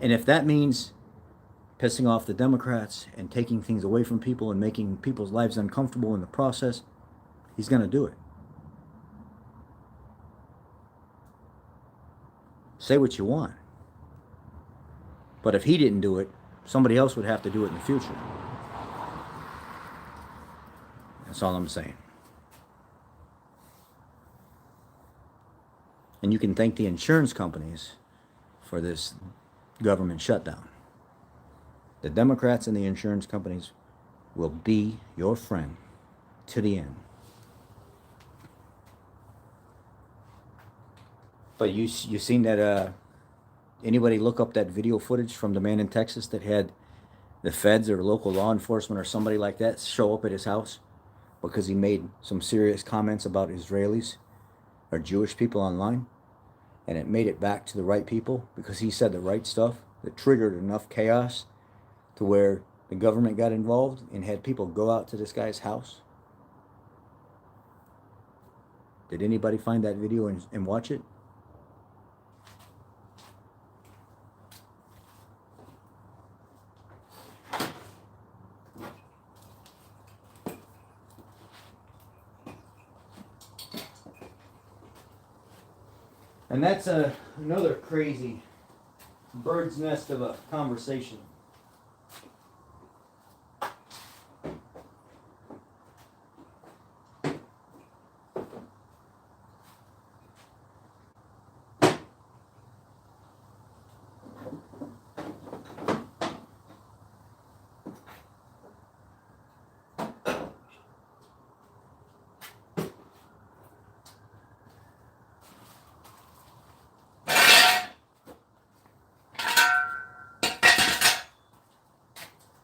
And if that means pissing off the Democrats and taking things away from people and making people's lives uncomfortable in the process, he's going to do it. Say what you want. But if he didn't do it, somebody else would have to do it in the future. That's all I'm saying. And you can thank the insurance companies for this government shutdown. The Democrats and the insurance companies will be your friend to the end. But you seen that? Anybody look up that video footage from the man in Texas that had the feds or local law enforcement or somebody like that show up at his house because he made some serious comments about Israelis or Jewish people online, and it made it back to the right people because he said the right stuff that triggered enough chaos to where the government got involved and had people go out to this guy's house? Did anybody find that video and watch it? And that's another crazy bird's nest of a conversation.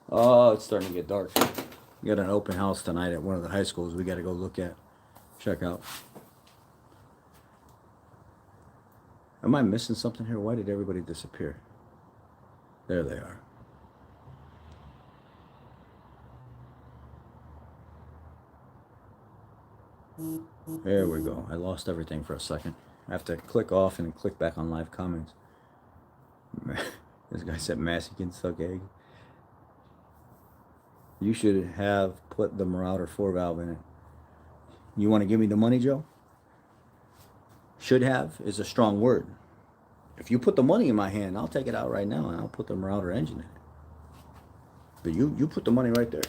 Oh, it's starting to get dark. We got an open house tonight at one of the high schools we got to go look at, check out. Am I missing something here? Why did everybody disappear? There they are. There we go. I lost everything for a second. I have to click off and click back on live comments. This guy said Massey can suck egg. You should have put the Marauder 4-valve in it. You want to give me the money, Joe? Should have is a strong word. If you put the money in my hand, I'll take it out right now and I'll put the Marauder engine in it. But you put the money right there.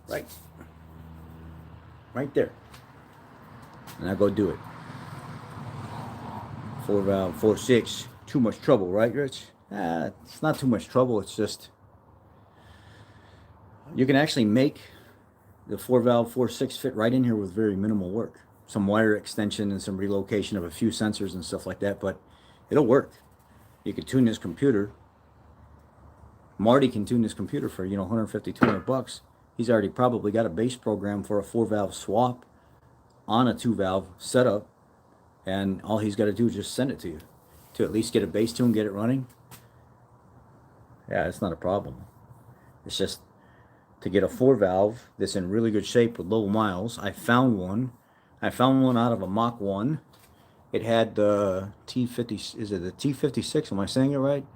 Right there. And I go do it. 4-valve, 4.6. Too much trouble, right, Rich? It's not too much trouble. It's just you can actually make the 4-valve 4.6 fit right in here with very minimal work. Some wire extension and some relocation of a few sensors and stuff like that, but it'll work. You can tune this computer. Marty can tune this computer for, $150, $200. He's already probably got a base program for a 4-valve swap on a 2-valve setup, and all he's got to do is just send it to you to at least get a base tune, get it running. Yeah, it's not a problem. It's just to get a 4-valve that's in really good shape with low miles. I found one out of a Mach 1. It had the T50, is it the T56? Am I saying it right?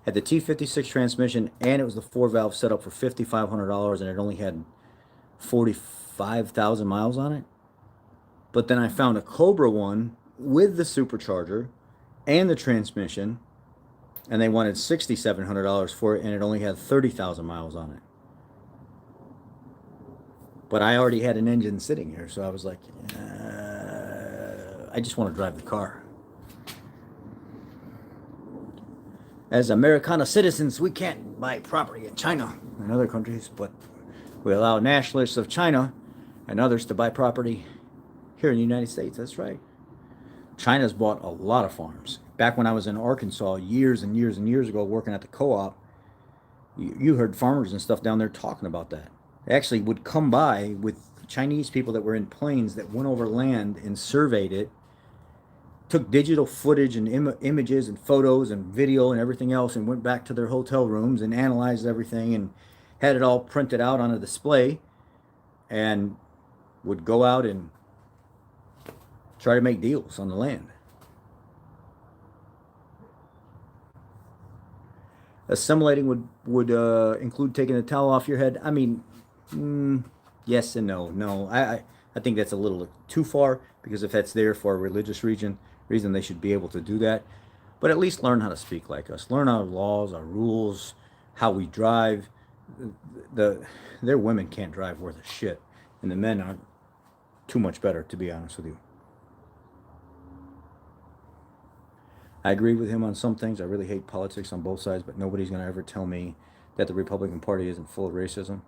Had the T56 transmission, and it was the 4-valve setup for $5,500, and it only had 45,000 miles on it. But then I found a Cobra one with the supercharger and the transmission, and they wanted $6,700 for it, and it only had 30,000 miles on it. But I already had an engine sitting here, so I was like, I just want to drive the car. As Americana citizens, we can't buy property in China and other countries, but we allow nationalists of China and others to buy property here in the United States. That's right. China's bought a lot of farms. Back when I was in Arkansas years and years and years ago working at the co-op, you heard farmers and stuff down there talking about that. They actually would come by with Chinese people that were in planes that went over land and surveyed it, took digital footage and images and photos and video and everything else, and went back to their hotel rooms and analyzed everything and had it all printed out on a display, and would go out and try to make deals on the land. Assimilating would include taking the towel off your head. I mean, yes and no. No, I think that's a little too far, because if that's there for a religious reason, they should be able to do that. but at least learn how to speak like us. Learn our laws, our rules, how we drive. Their women can't drive worth a shit, and the men aren't too much better, to be honest with you. I agree with him on some things. I really hate politics on both sides, but nobody's going to ever tell me that the Republican Party isn't full of racism.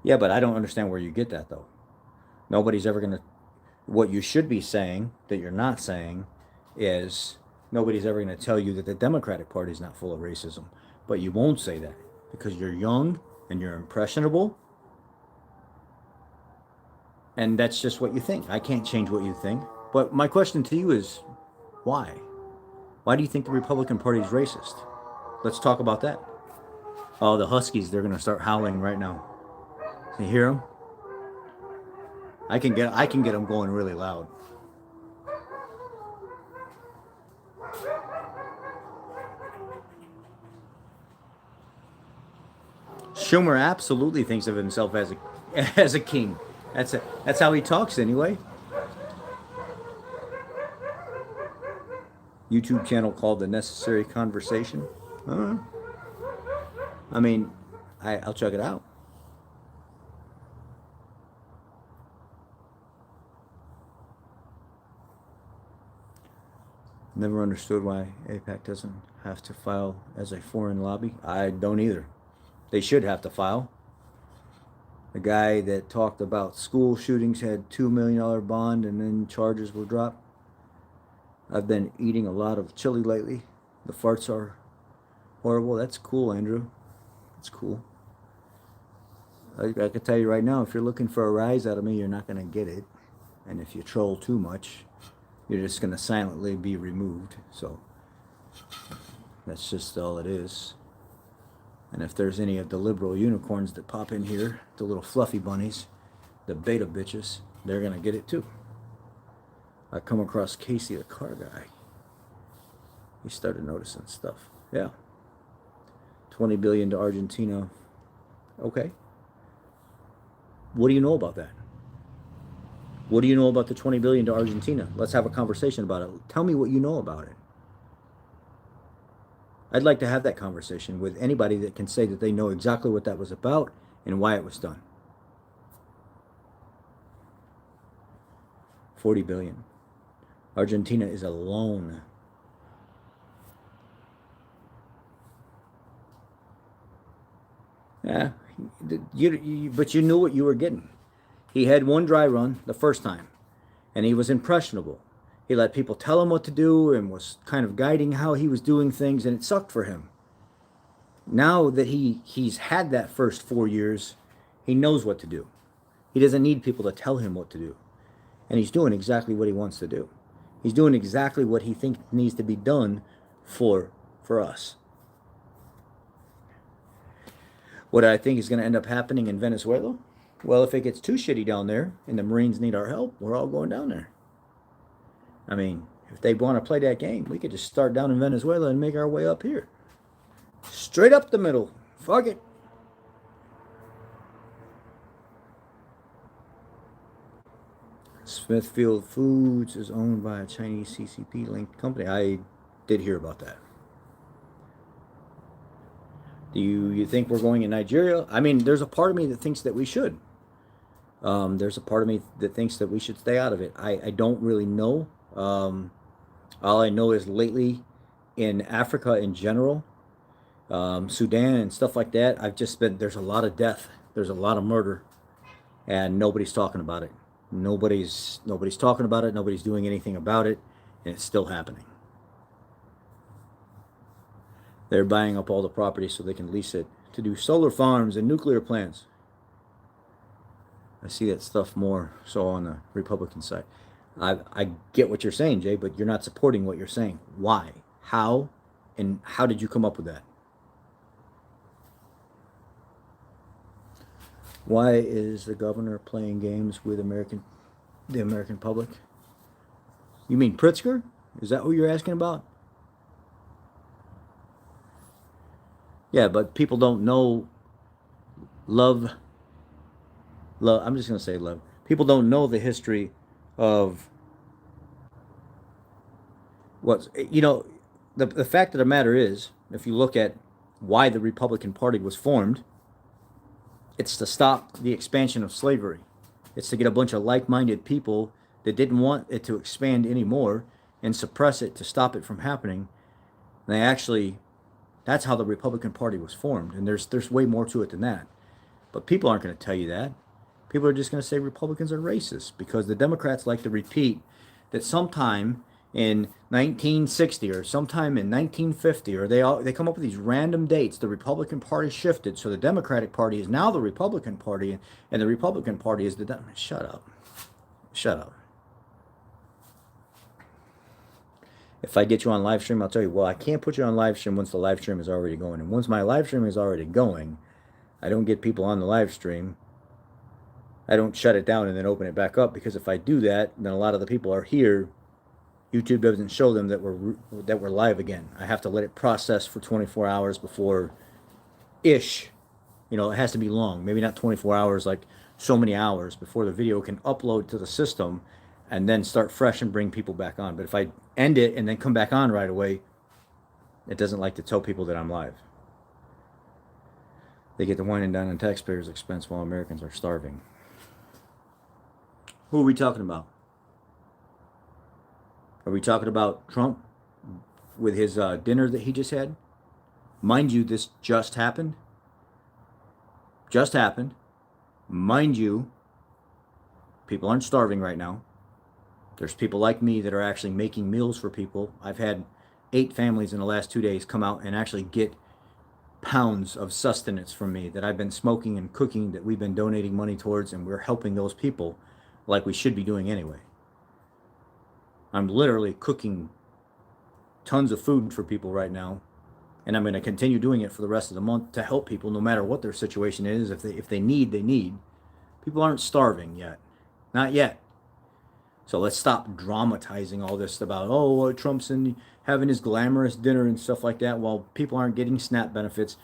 Yeah, but I don't understand where you get that, though. Nobody's ever going to. What you should be saying that you're not saying is nobody's ever going to tell you that the Democratic Party is not full of racism. But you won't say that because you're young and you're impressionable. And that's just what you think. I can't change what you think. But my question to you is, why? Why do you think the Republican Party is racist? Let's talk about that. Oh, the Huskies, they're going to start howling right now. Can you hear them? I can get them going really loud. Schumer absolutely thinks of himself as a king. That's how he talks anyway. YouTube channel called The Necessary Conversation. I mean, I'll check it out. Never understood why AIPAC doesn't have to file as a foreign lobby. I don't either. They should have to file. The guy that talked about school shootings had $2 million bond and then charges were dropped. I've been eating a lot of chili lately. The farts are horrible. That's cool, Andrew. That's cool. I can tell you right now, if you're looking for a rise out of me, you're not going to get it. And if you troll too much, you're just going to silently be removed. So that's just all it is. And if there's any of the liberal unicorns that pop in here, the little fluffy bunnies, the beta bitches, they're going to get it too. I come across Casey, the car guy. He started noticing stuff. Yeah. 20 billion to Argentina. Okay. What do you know about that? What do you know about the 20 billion to Argentina? Let's have a conversation about it. Tell me what you know about it. I'd like to have that conversation with anybody that can say that they know exactly what that was about and why it was done. 40 billion. Argentina is alone. Yeah, but you knew what you were getting. He had one dry run the first time, and he was impressionable. He let people tell him what to do and was kind of guiding how he was doing things, and it sucked for him. Now that he's had that first 4 years, he knows what to do. He doesn't need people to tell him what to do. And he's doing exactly what he wants to do. He's doing exactly what he thinks needs to be done for us. What I think is going to end up happening in Venezuela? Well, if it gets too shitty down there and the Marines need our help, we're all going down there. I mean, if they want to play that game, we could just start down in Venezuela and make our way up here. Straight up the middle. Fuck it. Smithfield Foods is owned by a Chinese CCP-linked company. I did hear about that. Do you think we're going in Nigeria? I mean, there's a part of me that thinks that we should. There's a part of me that thinks that we should stay out of it. I don't really know. All I know is lately in Africa in general, Sudan and stuff like that, there's a lot of death. There's a lot of murder. And nobody's talking about it. Nobody's talking about it. Nobody's doing anything about it. And it's still happening. They're buying up all the property so they can lease it to do solar farms and nuclear plants. I see that stuff more so on the Republican side. I get what you're saying, Jay, but you're not supporting what you're saying. Why? How? And how did you come up with that? Why is the governor playing games with the American public? You mean Pritzker? Is that who you're asking about? Yeah, but people don't know love. I'm just going to say love. People don't know the history of what's, the fact of the matter is, if you look at why the Republican Party was formed, it's to stop the expansion of slavery. It's to get a bunch of like-minded people that didn't want it to expand anymore and suppress it to stop it from happening. And they actually, that's how the Republican Party was formed. And there's way more to it than that. But people aren't going to tell you that. People are just going to say Republicans are racist because the Democrats like to repeat that sometime in 1960 or sometime in 1950, or they come up with these random dates. The Republican Party shifted, so the Democratic Party is now the Republican Party, and the Republican Party is the shut up, shut up. If I get you on live stream, I'll tell you, well, I can't put you on live stream once the live stream is already going, and once my live stream is already going, I don't get people on the live stream. I don't shut it down and then open it back up, because if I do that, then a lot of the people are here. YouTube doesn't show them that we're live again. I have to let it process for 24 hours before ish. You know, it has to be long. Maybe not 24 hours, like so many hours before the video can upload to the system and then start fresh and bring people back on. But if I end it and then come back on right away, it doesn't like to tell people that I'm live. They get the wine and dine on taxpayers' expense while Americans are starving. Who are we talking about? Are we talking about Trump with his dinner that he just had? Mind you, this just happened. Just happened. Mind you, people aren't starving right now. There's people like me that are actually making meals for people. I've had 8 families in the last 2 days come out and actually get pounds of sustenance from me that I've been smoking and cooking, that we've been donating money towards, and we're helping those people like we should be doing anyway. I'm literally cooking tons of food for people right now, and I'm going to continue doing it for the rest of the month to help people no matter what their situation is. If they need, they need. People aren't starving yet. Not yet. So let's stop dramatizing all this about, Trump's having his glamorous dinner and stuff like that while people aren't getting SNAP benefits.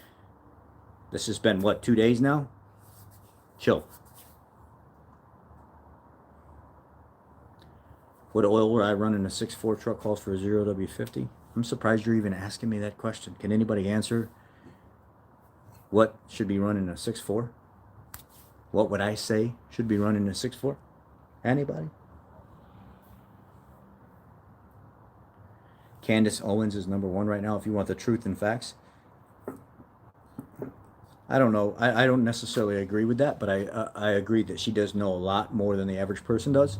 This has been, 2 days now? Chill. What oil would I run in a 6.4 truck calls for a 0W50? I'm surprised you're even asking me that question. Can anybody answer what should be run in a 6.4? What would I say should be run in a 6.4? Anybody? Candace Owens is number 1 right now if you want the truth and facts. I don't know. I don't necessarily agree with that, but I agree that she does know a lot more than the average person does.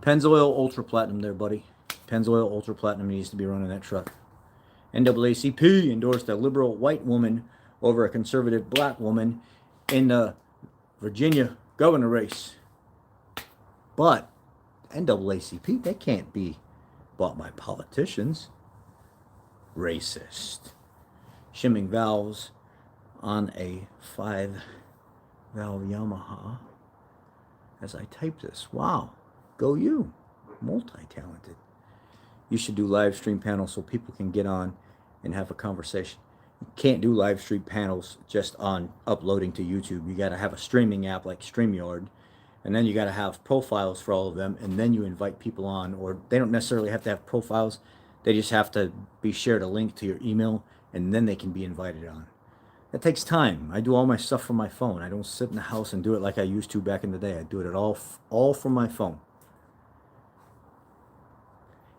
Pennzoil Ultra Platinum there, buddy. Pennzoil Ultra Platinum needs to be running that truck. NAACP endorsed a liberal white woman over a conservative black woman in the Virginia governor race. But NAACP, they can't be bought by politicians. Racist. Shimming valves on a 5-valve Yamaha as I type this. Wow. Go you. Multi-talented. You should do live stream panels so people can get on and have a conversation. You can't do live stream panels just on uploading to YouTube. You got to have a streaming app like StreamYard, and then you got to have profiles for all of them, and then you invite people on. Or they don't necessarily have to have profiles. They just have to be shared a link to your email, and then they can be invited on. That takes time. I do all my stuff from my phone. I don't sit in the house and do it like I used to back in the day. I do it all from my phone.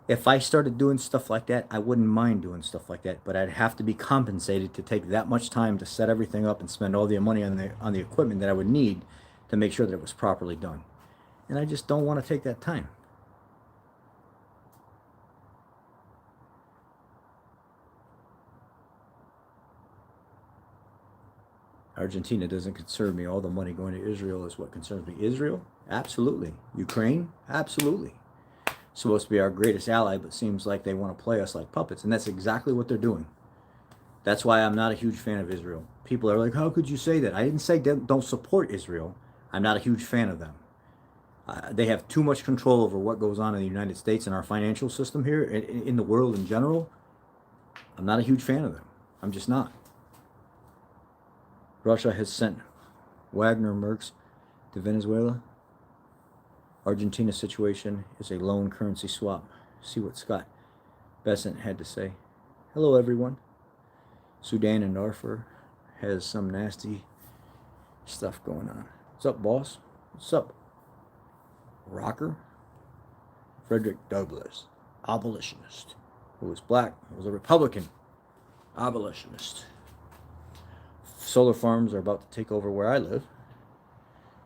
If I started doing stuff like that, I wouldn't mind doing stuff like that, but I'd have to be compensated to take that much time to set everything up and spend all the money on the equipment that I would need to make sure that it was properly done. And I just don't want to take that time. Argentina doesn't concern me. All the money going to Israel is what concerns me. Israel? Absolutely. Ukraine? Absolutely. Supposed to be our greatest ally, but seems like they want to play us like puppets, and that's exactly what they're doing. That's why I'm not a huge fan of Israel. People are like, how could you say that? I didn't say don't support Israel. I'm not a huge fan of them. They have too much control over what goes on in the United States and our financial system here, in the world in general. I'm not a huge fan of them. I'm just not. Russia has sent Wagner Mercs to Venezuela. Argentina situation is a lone currency swap. See what Scott Bessent had to say. Hello, everyone. Sudan and Darfur has some nasty stuff going on. What's up, boss? What's up, rocker? Frederick Douglass, abolitionist, who was black, was a Republican abolitionist. Solar farms are about to take over where I live.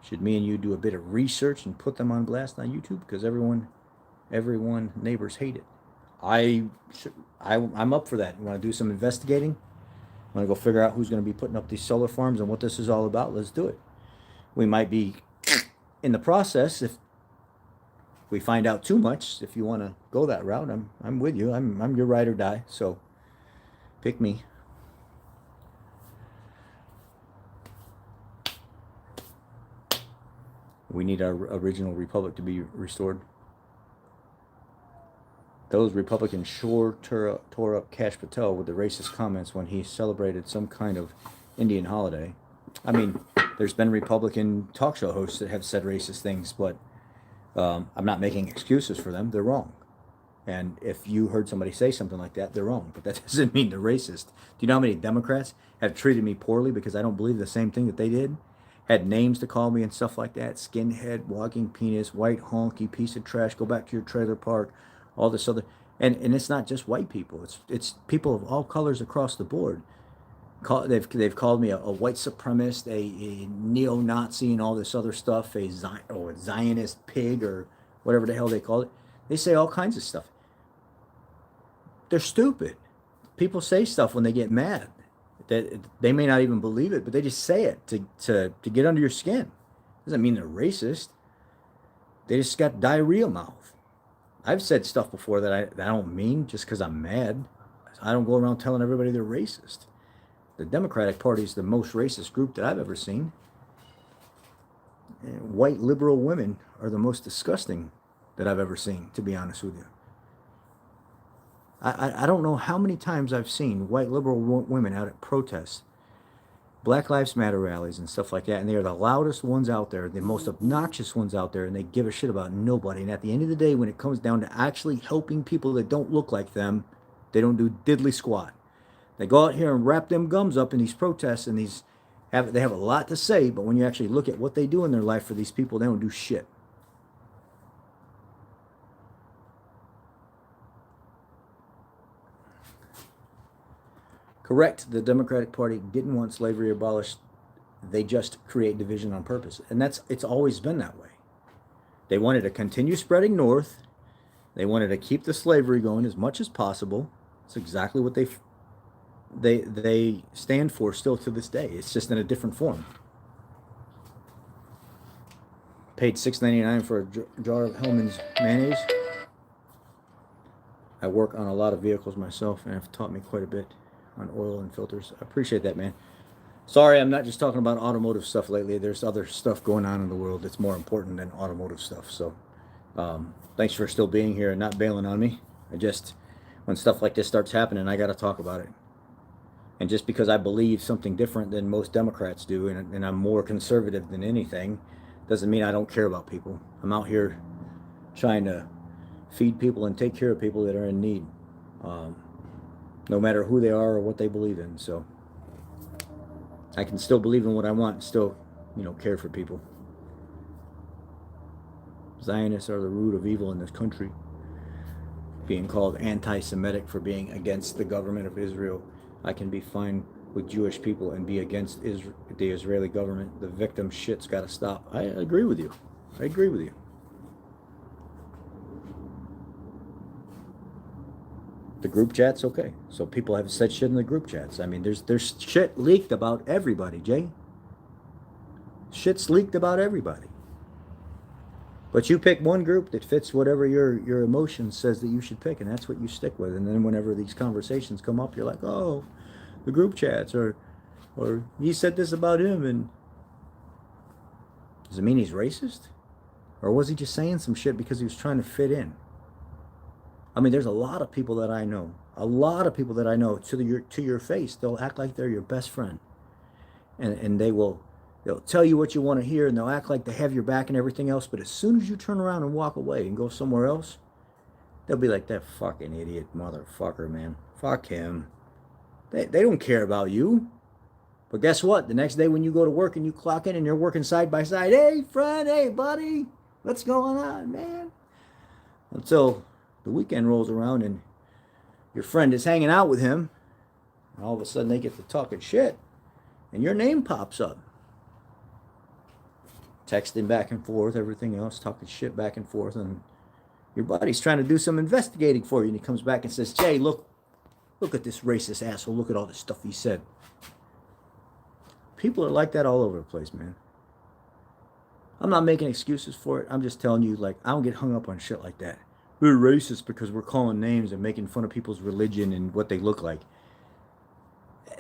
Should me and you do a bit of research and put them on blast on YouTube? Because everyone, neighbors hate it. I'm up for that. You want to do some investigating? Want to go figure out who's going to be putting up these solar farms and what this is all about? Let's do it. We might be in the process if we find out too much. If you want to go that route, I'm with you. I'm your ride or die. So pick me. We need our original republic to be restored. Those Republicans sure tore up Kash Patel with the racist comments when he celebrated some kind of Indian holiday. I mean, there's been Republican talk show hosts that have said racist things, but I'm not making excuses for them. They're wrong. And if you heard somebody say something like that, they're wrong. But that doesn't mean they're racist. Do you know how many Democrats have treated me poorly because I don't believe the same thing that they did? Had names to call me and stuff like that. Skinhead, walking penis, white honky, piece of trash, go back to your trailer park, all this other. And it's not just white people. It's people of all colors across the board. They've called me a white supremacist, a neo-Nazi, and all this other stuff, a Zionist pig, or whatever the hell they call it. They say all kinds of stuff. They're stupid. People say stuff when they get mad that they may not even believe it, but they just say it to get under your skin. Doesn't mean they're racist. They just got diarrhea mouth. I've said stuff before that I don't mean just because I'm mad. I don't go around telling everybody they're racist. The Democratic Party is the most racist group that I've ever seen. And white liberal women are the most disgusting that I've ever seen, to be honest with you. I don't know how many times I've seen white liberal women out at protests, Black Lives Matter rallies and stuff like that, and they are the loudest ones out there, the most obnoxious ones out there, and they give a shit about nobody. And at the end of the day, when it comes down to actually helping people that don't look like them, they don't do diddly squat. They go out here and wrap them gums up in these protests, and they have a lot to say, but when you actually look at what they do in their life for these people, they don't do shit. Correct, the Democratic Party didn't want slavery abolished. They just create division on purpose. And it's always been that way. They wanted to continue spreading north. They wanted to keep the slavery going as much as possible. It's exactly what they stand for still to this day. It's just in a different form. Paid $6.99 for a jar of Hellmann's mayonnaise. I work on a lot of vehicles myself, and have taught me quite a bit on oil and filters. I appreciate that, man. Sorry, I'm not just talking about automotive stuff lately. There's other stuff going on in the world that's more important than automotive stuff. So thanks for still being here and not bailing on me. When stuff like this starts happening, I got to talk about it. And just because I believe something different than most Democrats do, and I'm more conservative than anything, doesn't mean I don't care about people. I'm out here trying to feed people and take care of people that are in need. No matter who they are or what they believe in. So I can still believe in what I want and still, care for people. Zionists are the root of evil in this country. Being called anti-Semitic for being against the government of Israel. I can be fine with Jewish people and be against the Israeli government. The victim shit's got to stop. I agree with you. The group chats, okay. So people have said shit in the group chats. I mean, there's shit leaked about everybody, Jay. Shit's leaked about everybody. But you pick one group that fits whatever your emotion says that you should pick, and that's what you stick with. And then whenever these conversations come up, you're like, oh, the group chats, or he said this about him, and does it mean he's racist? Or was he just saying some shit because he was trying to fit in? I mean, there's a lot of people that I know. To your face, they'll act like they're your best friend, and they will They'll tell you what you want to hear and they'll act like they have your back and everything else. But as soon as you turn around and walk away and go somewhere else, they'll be like, that fucking idiot motherfucker, man. Fuck him. They don't care about you. But guess what? The next day when you go to work and you clock in and you're working side by side, hey, friend, hey, buddy, what's going on, man? Until the weekend rolls around and your friend is hanging out with him, and all of a sudden they get to talking shit, and your name pops up. Texting back and forth, everything else, talking shit back and forth, and your buddy's trying to do some investigating for you, and he comes back and says, Jay, look at this racist asshole, look at all this stuff he said. People are like that all over the place, man. I'm not making excuses for it. I'm just telling you, like, I don't get hung up on shit like that. We're racist because we're calling names and making fun of people's religion and what they look like.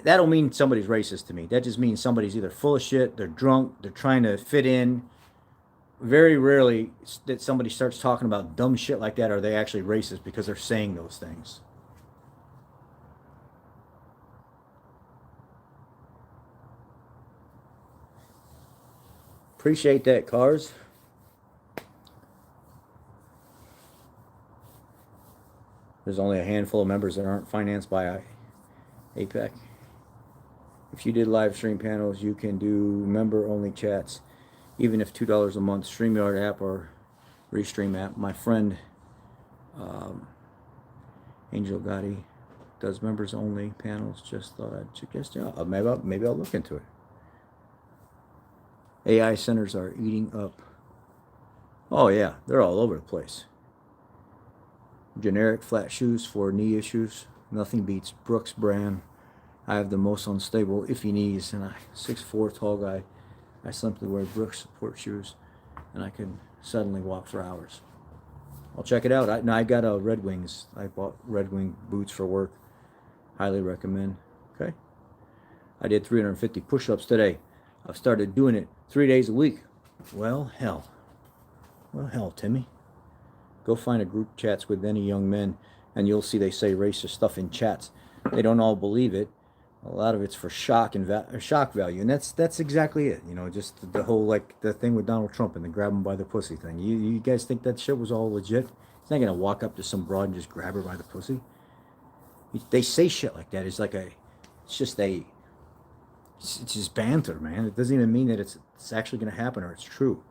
That don't mean somebody's racist to me. That just means somebody's either full of shit, they're drunk, they're trying to fit in. Very rarely that somebody starts talking about dumb shit like that are they actually racist because they're saying those things. Appreciate that, Cars. There's only a handful of members that aren't financed by APEC. If you did live stream panels, you can do member-only chats, even if $2 a month. StreamYard app or Restream app. My friend Angel Gotti does members-only panels. Just thought I'd suggest it. Maybe I'll look into it. AI centers are eating up. Oh yeah, they're all over the place. Generic flat shoes for knee issues. Nothing beats Brooks brand. I have the most unstable, iffy knees, and I'm 6'4" tall guy. I simply wear Brooks support shoes, and I can suddenly walk for hours. I'll check it out. I got Red Wings. I bought Red Wing boots for work. Highly recommend. Okay. I did 350 push-ups today. I've started doing it 3 days a week. Well, hell. Well, hell, Timmy. Go find a group chats with any young men, and you'll see they say racist stuff in chats. They don't all believe it. A lot of it's for shock and shock value, and that's exactly it. You know, just the whole, like, the thing with Donald Trump and the grab him by the pussy thing. You guys think that shit was all legit? He's not gonna walk up to some broad and just grab her by the pussy. They say shit like that. It's just banter, man. It doesn't even mean that it's actually gonna happen or it's true.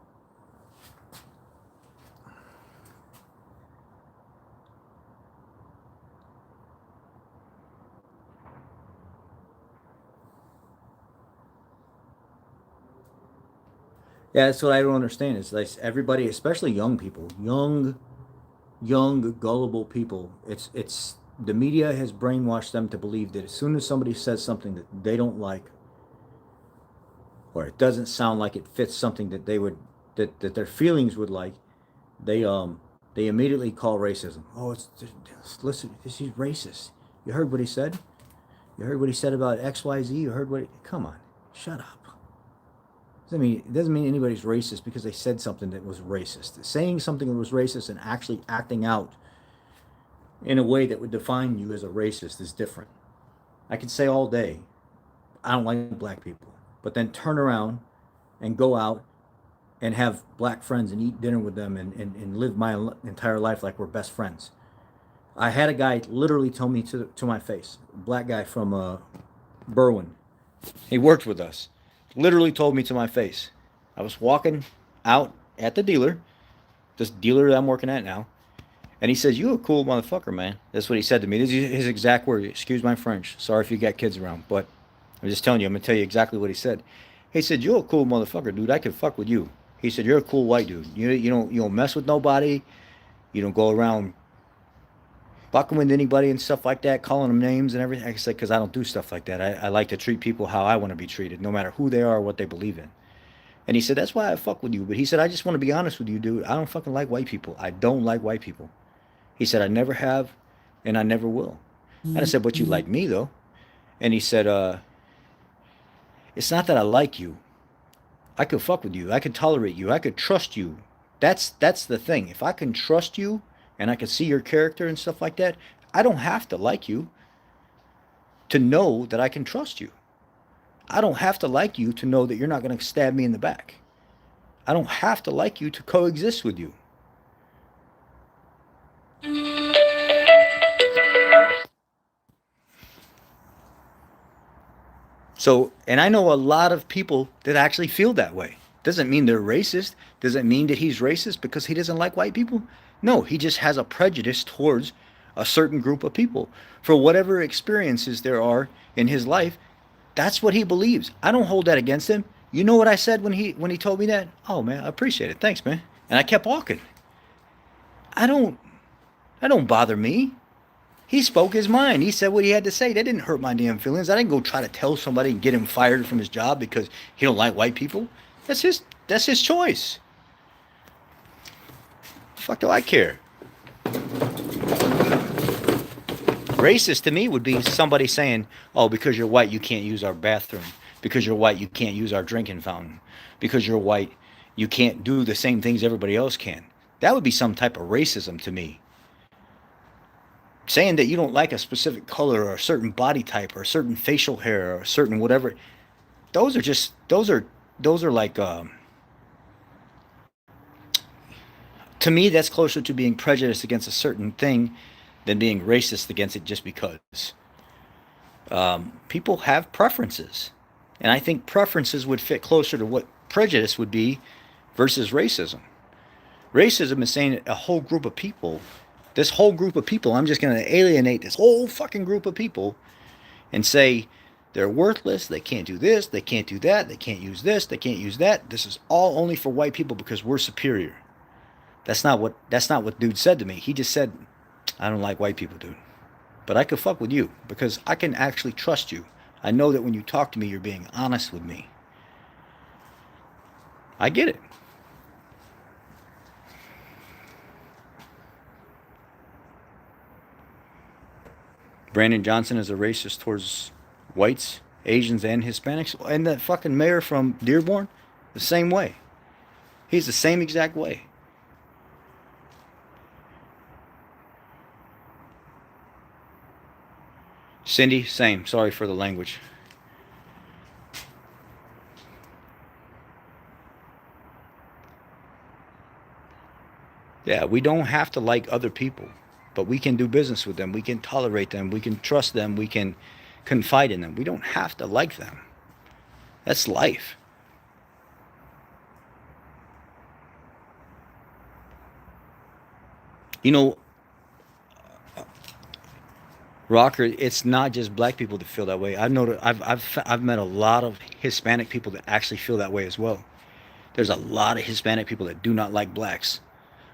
Yeah, that's what I don't understand. It's like everybody, especially young people, young, gullible people. It's the media has brainwashed them to believe that as soon as somebody says something that they don't like, or it doesn't sound like it fits something that they would that their feelings would like, they immediately call racism. Oh, listen, he's racist. You heard what he said? You heard what he said about XYZ? You heard what? Come on, shut up. It doesn't mean anybody's racist because they said something that was racist. Saying something that was racist and actually acting out in a way that would define you as a racist is different. I could say all day, I don't like black people, but then turn around and go out and have black friends and eat dinner with them and live my entire life like we're best friends. I had a guy literally tell me to my face, a black guy from Berwyn. He worked with us. Literally told me to my face. I was walking out at the dealer, this dealer that I'm working at now, and he says, "You a cool motherfucker, man." That's what he said to me. This is his exact word. Excuse my French. Sorry if you got kids around, but I'm just telling you. I'm gonna tell you exactly what he said. He said, "You're a cool motherfucker, dude. I can fuck with you." He said, "You're a cool white dude. You don't mess with nobody. You don't go around fucking with anybody and stuff like that, calling them names and everything." I said, because I don't do stuff like that. I like to treat people how I want to be treated, no matter who they are or what they believe in. And he said, that's why I fuck with you. But he said, I just want to be honest with you, dude. I don't fucking like white people. I don't like white people. He said, I never have, and I never will. And I said, but you like me, though. And he said, it's not that I like you. I could fuck with you. I could tolerate you. I could trust you. That's the thing. If I can trust you, and I can see your character and stuff like that, I don't have to like you to know that I can trust you. I don't have to like you to know that you're not going to stab me in the back. I don't have to like you to coexist with you. So, and I know a lot of people that actually feel that way. Doesn't mean they're racist. Doesn't mean that he's racist because he doesn't like white people. No, he just has a prejudice towards a certain group of people. For whatever experiences there are in his life, that's what he believes. I don't hold that against him. You know what I said when he told me that? Oh man, I appreciate it. Thanks, man. And I kept walking. I don't that don't bother me. He spoke his mind. He said what he had to say. That didn't hurt my damn feelings. I didn't go try to tell somebody and get him fired from his job because he don't like white people. That's his choice. Fuck do I care? Racist to me would be somebody saying, "Oh, because you're white, you can't use our bathroom. Because you're white, you can't use our drinking fountain. Because you're white, you can't do the same things everybody else can." That would be some type of racism to me. Saying that you don't like a specific color or a certain body type or a certain facial hair or a certain whatever, those are like to me that's closer to being prejudiced against a certain thing than being racist against it just because. People have preferences, and I think preferences would fit closer to what prejudice would be versus racism. Racism is saying a whole group of people, this whole group of people, I'm just going to alienate this whole fucking group of people and say they're worthless, they can't do this, they can't do that, they can't use this, they can't use that. This is all only for white people because we're superior. That's not what dude said to me. He just said, "I don't like white people, dude. But I could fuck with you because I can actually trust you. I know that when you talk to me, you're being honest with me." I get it. Brandon Johnson is a racist towards whites, Asians, and Hispanics. And that fucking mayor from Dearborn, the same way. He's the same exact way. Cindy, same. Sorry for the language. Yeah, we don't have to like other people, but we can do business with them. We can tolerate them. We can trust them. We can confide in them. We don't have to like them. That's life. You know, Rocker, it's not just black people that feel that way. I've noticed, I've met a lot of Hispanic people that actually feel that way as well. There's a lot of Hispanic people that do not like blacks,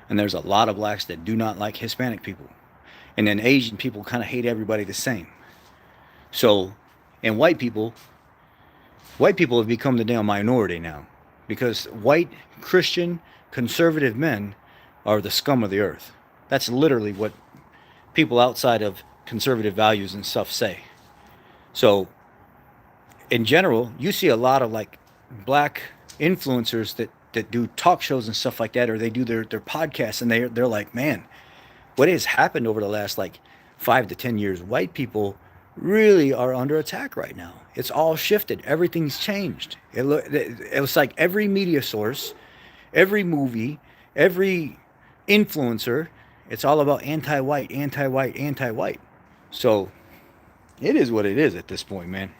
and there's a lot of blacks that do not like Hispanic people, and then Asian people kind of hate everybody the same. So, and white people have become the damn minority now, because white Christian conservative men are the scum of the earth. That's literally what people outside of conservative values and stuff say. So, in general, you see a lot of like black influencers that do talk shows and stuff like that, or they do their podcasts, and they're like, man, what has happened over the last like 5 to 10 years? White people really are under attack right now. It's all shifted. Everything's changed. It was like every media source, every movie, every influencer. It's all about anti-white, anti-white, anti-white. So it is what it is at this point, man.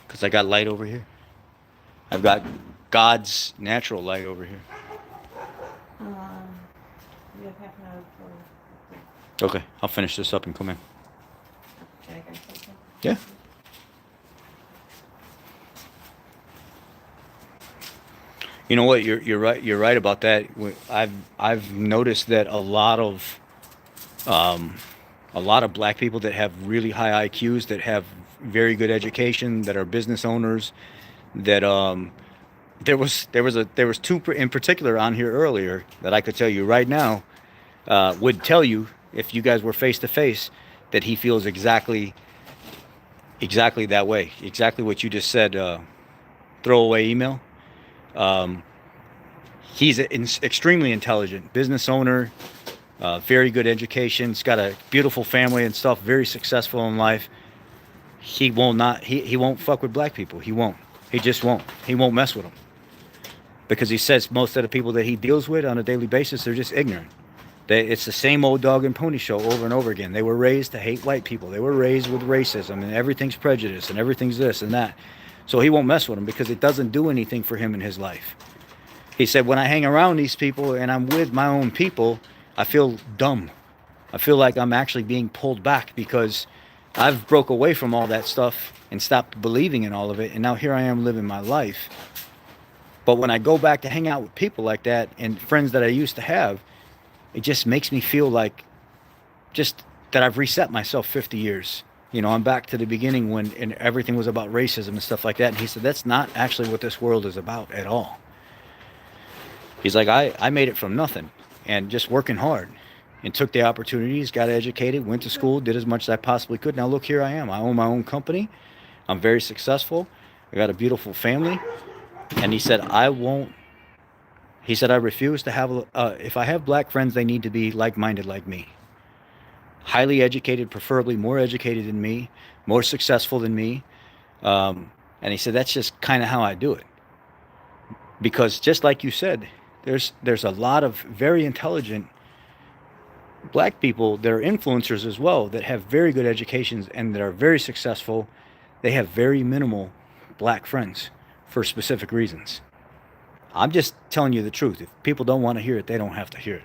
Because I got light over here. I've got God's natural light over here. Um, you have half an hour before. Okay, I'll finish this up and come in. Okay, yeah. You know what? You're right. You're right about that. I've noticed that a lot of black people that have really high IQs, that have very good education, that are business owners, that there was two in particular on here earlier that I could tell you right now, would tell you if you guys were face to face that he feels exactly that way, exactly what you just said. Throwaway email. He's an extremely intelligent business owner, very good education. He's got a beautiful family and stuff, very successful in life. He will not, he won't fuck with black people. He won't. He just won't. He won't mess with them. Because he says most of the people that he deals with on a daily basis, they're just ignorant. It's the same old dog and pony show over and over again. They were raised to hate white people. They were raised with racism and everything's prejudice and everything's this and that. So he won't mess with them because it doesn't do anything for him in his life. He said, when I hang around these people and I'm with my own people, I feel dumb. I feel like I'm actually being pulled back because I've broke away from all that stuff and stopped believing in all of it. And now here I am living my life. But when I go back to hang out with people like that and friends that I used to have, it just makes me feel like just that I've reset myself 50 years. You know, I'm back to the beginning when and everything was about racism and stuff like that. And he said, that's not actually what this world is about at all. He's like, I made it from nothing and just working hard and took the opportunities, got educated, went to school, did as much as I possibly could. Now look, here I am. I own my own company. I'm very successful. I got a beautiful family. And he said, I refuse to have, if I have black friends, they need to be like-minded like me. Highly educated, preferably more educated than me, more successful than me. And he said, that's just kind of how I do it. Because just like you said, there's a lot of very intelligent black people that are influencers as well that have very good educations and that are very successful. They have very minimal black friends for specific reasons. I'm just telling you the truth. If people don't want to hear it, they don't have to hear it.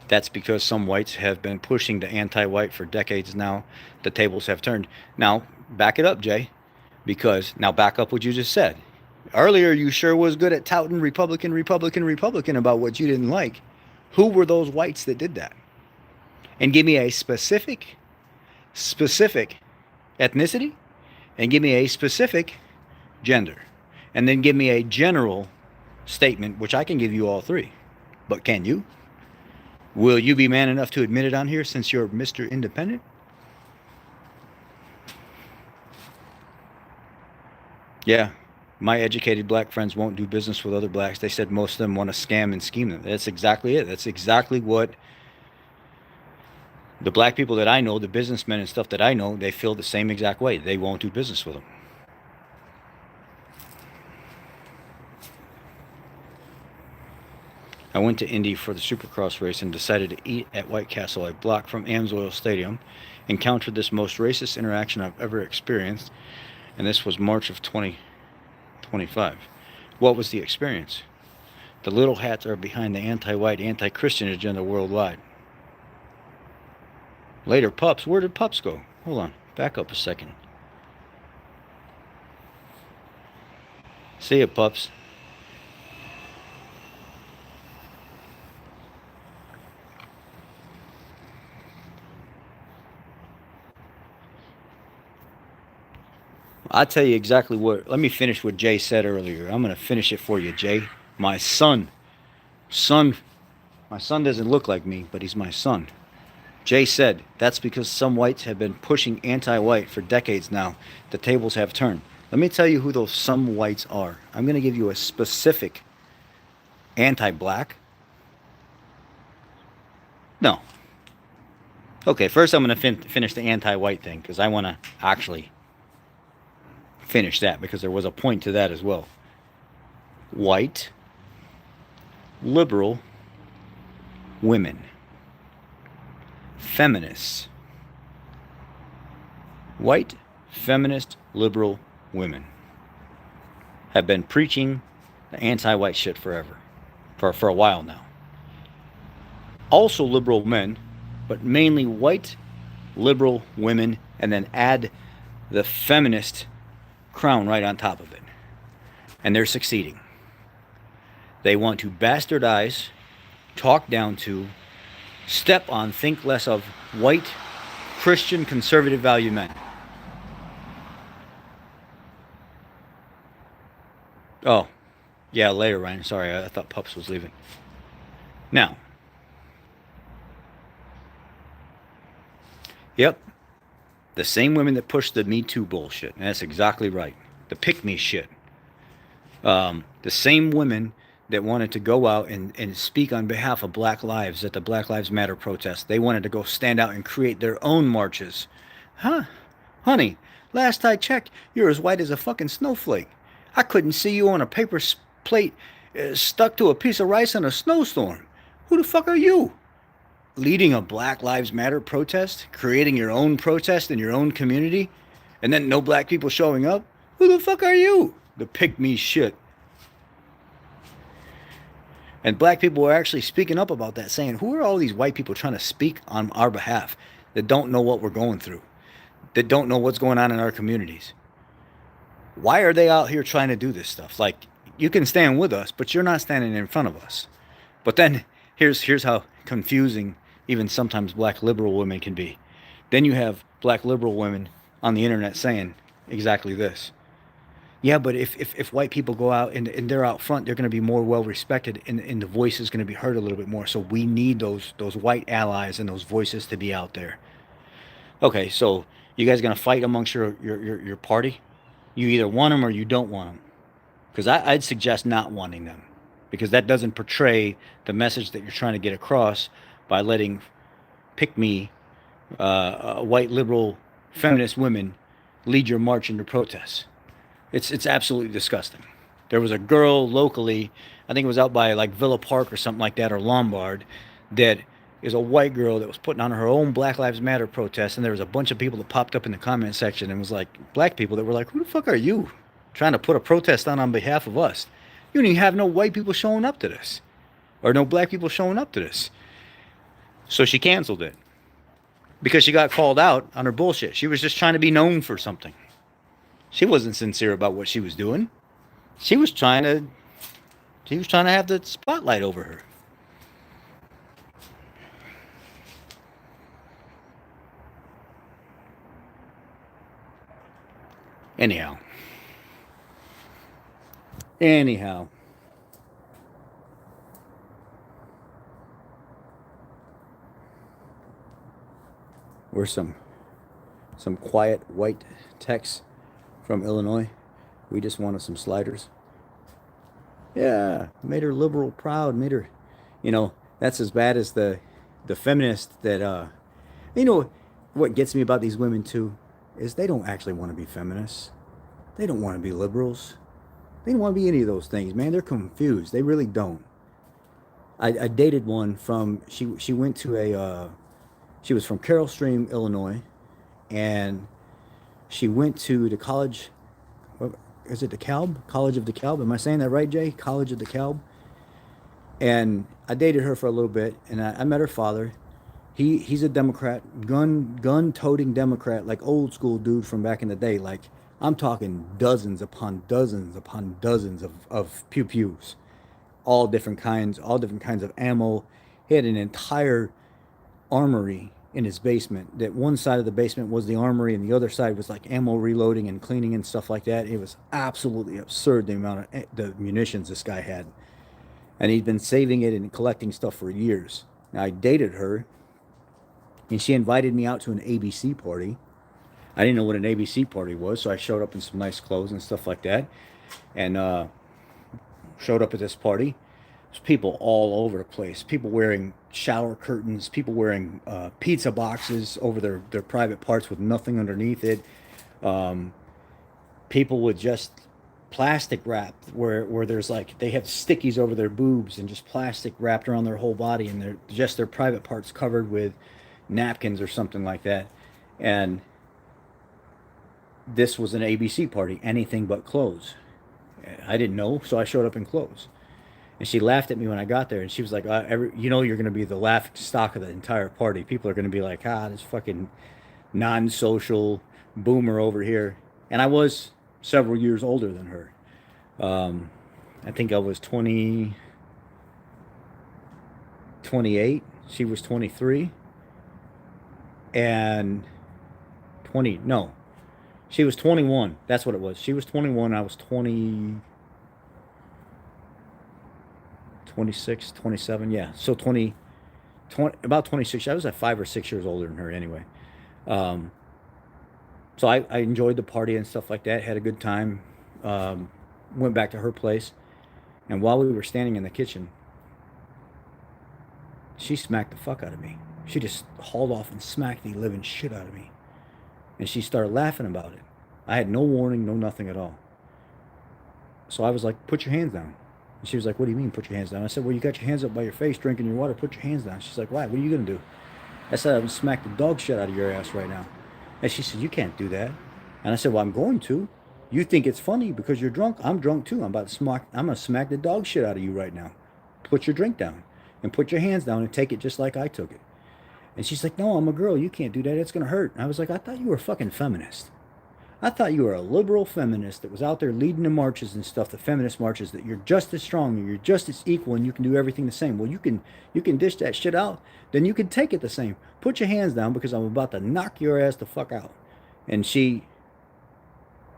That's because some whites have been pushing the anti-white for decades now. The tables have turned. Now, back it up, Jay, because now back up what you just said. Earlier, you sure was good at touting Republican, Republican, Republican about what you didn't like. Who were those whites that did that? And give me a specific ethnicity, and give me a specific gender, and then give me a general statement, which I can give you all three. But can you? Will you be man enough to admit it on here since you're Mr. Independent? Yeah, my educated black friends won't do business with other blacks. They said most of them want to scam and scheme them. That's exactly it. That's exactly what the black people that I know, the businessmen and stuff that I know, they feel the same exact way. They won't do business with them. I went to Indy for the Supercross race and decided to eat at White Castle, a block from Amsoil Stadium. Encountered this most racist interaction I've ever experienced, and this was March of 2025. What was the experience? The little hats are behind the anti-white, anti-Christian agenda worldwide. Later, Pups. Where did Pups go? Hold on. Back up a second. See ya, Pups. I'll tell you exactly what. Let me finish what Jay said earlier. I'm going to finish it for you, Jay. My son. My son doesn't look like me, but he's my son. Jay said, that's because some whites have been pushing anti-white for decades now. The tables have turned. Let me tell you who those some whites are. I'm going to give you a specific anti-black. No. Okay, first I'm going to finish the anti-white thing because I want to actually finish that because there was a point to that as well. White, liberal, women, feminists. White, feminist, liberal women have been preaching the anti-white shit forever, for a while now. Also liberal men, but mainly white, liberal women, and then add the feminist crown right on top of it. And they're succeeding. They want to bastardize, talk down to, step on, think less of white, Christian, conservative value men. Oh, yeah, later, Ryan. Sorry, I thought Pups was leaving. Now, Yep. The same women that push the Me Too bullshit. And that's exactly right. The pick me shit. The same women that wanted to go out and speak on behalf of Black Lives at the Black Lives Matter protest. They wanted to go stand out and create their own marches. Huh? Honey, last I checked, you're as white as a fucking snowflake. I couldn't see you on a paper plate stuck to a piece of rice in a snowstorm. Who the fuck are you? Leading a Black Lives Matter protest? Creating your own protest in your own community? And then no black people showing up? Who the fuck are you? The pick me shit. And black people were actually speaking up about that, saying, who are all these white people trying to speak on our behalf that don't know what we're going through, that don't know what's going on in our communities? Why are they out here trying to do this stuff? Like, you can stand with us, but you're not standing in front of us. But then here's how confusing even sometimes black liberal women can be. Then you have black liberal women on the internet saying exactly this. Yeah, but if white people go out and they're out front, they're going to be more well respected, and the voice is going to be heard a little bit more. So we need those white allies and those voices to be out there. Okay, so you guys going to fight amongst your party? You either want them or you don't want them. Because I'd suggest not wanting them, because that doesn't portray the message that you're trying to get across by letting pick me white liberal feminist women lead your march and your protests. It's absolutely disgusting. There was a girl locally, I think it was out by like Villa Park or something like that, or Lombard, that is a white girl that was putting on her own Black Lives Matter protest, and there was a bunch of people that popped up in the comment section and was like, black people that were like, who the fuck are you trying to put a protest on behalf of us? You don't even have no white people showing up to this, or no black people showing up to this. So she canceled it because she got called out on her bullshit. She was just trying to be known for something. She wasn't sincere about what she was doing. She was trying to have the spotlight over her. Anyhow. We're some quiet white techs from Illinois. We just wanted some sliders. Yeah, made her liberal proud, made her, that's as bad as the feminist that you know what gets me about these women too is they don't actually want to be feminists. They don't want to be liberals. They don't want to be any of those things, man. They're confused. They really don't. I dated one from she went to a she was from Carroll Stream, Illinois, and she went to the college. Is it DeKalb? College of DeKalb? Am I saying that right, Jay? College of DeKalb. And I dated her for a little bit, and I met her father. He's a Democrat, gun toting Democrat, like old school dude from back in the day. Like I'm talking dozens upon dozens upon dozens of pew pews, all different kinds of ammo. He had an entire armory in his basement. That one side of the basement was the armory, and the other side was like ammo reloading and cleaning and stuff like that. It was absolutely absurd the amount of the munitions this guy had, and he'd been saving it and collecting stuff for years. Now I dated her, and she invited me out to an ABC party. I didn't know what an ABC party was, so I showed up in some nice clothes and stuff like that, and showed up at this party. There's people all over the place. People wearing shower curtains, people wearing pizza boxes over their private parts with nothing underneath it. Um, People with just plastic wrap where there's like they have stickies over their boobs and just plastic wrapped around their whole body, and they're just their private parts covered with napkins or something like that. And this was an ABC party, anything but clothes. I didn't know, so I showed up in clothes. And she laughed at me when I got there, and she was like, you're going to be the laughing stock of the entire party. People are going to be like, this fucking non-social boomer over here. And I was several years older than her. I think I was 28. She was 23. And 20, no. She was 21. That's what it was. She was 21. I was 26, 27. Yeah. So 20, about 26. I was at 5 or 6 years older than her anyway. Um, so I enjoyed the party and stuff like that. Had a good time. Went back to her place, and while we were standing in the kitchen, she smacked the fuck out of me. She just hauled off and smacked the living shit out of me, and she started laughing about it. I had no warning, no nothing at all. So I was like, "Put your hands down." And she was like, "What do you mean, put your hands down?" I said, "Well, you got your hands up by your face, drinking your water. Put your hands down." She's like, "Why? What are you gonna do?" I said, "I would smack the dog shit out of your ass right now." And she said, "You can't do that." And I said, "Well, I'm going to. You think it's funny because you're drunk. I'm drunk too. I'm about to smack. I'm gonna smack the dog shit out of you right now. Put your drink down and put your hands down and take it just like I took it." And she's like, "No, I'm a girl. You can't do that. It's gonna hurt." And I was like, "I thought you were a fucking feminist. I thought you were a liberal feminist that was out there leading the marches and stuff, the feminist marches, that you're just as strong and you're just as equal and you can do everything the same. Well, you can dish that shit out, then you can take it the same. Put your hands down because I'm about to knock your ass the fuck out." And she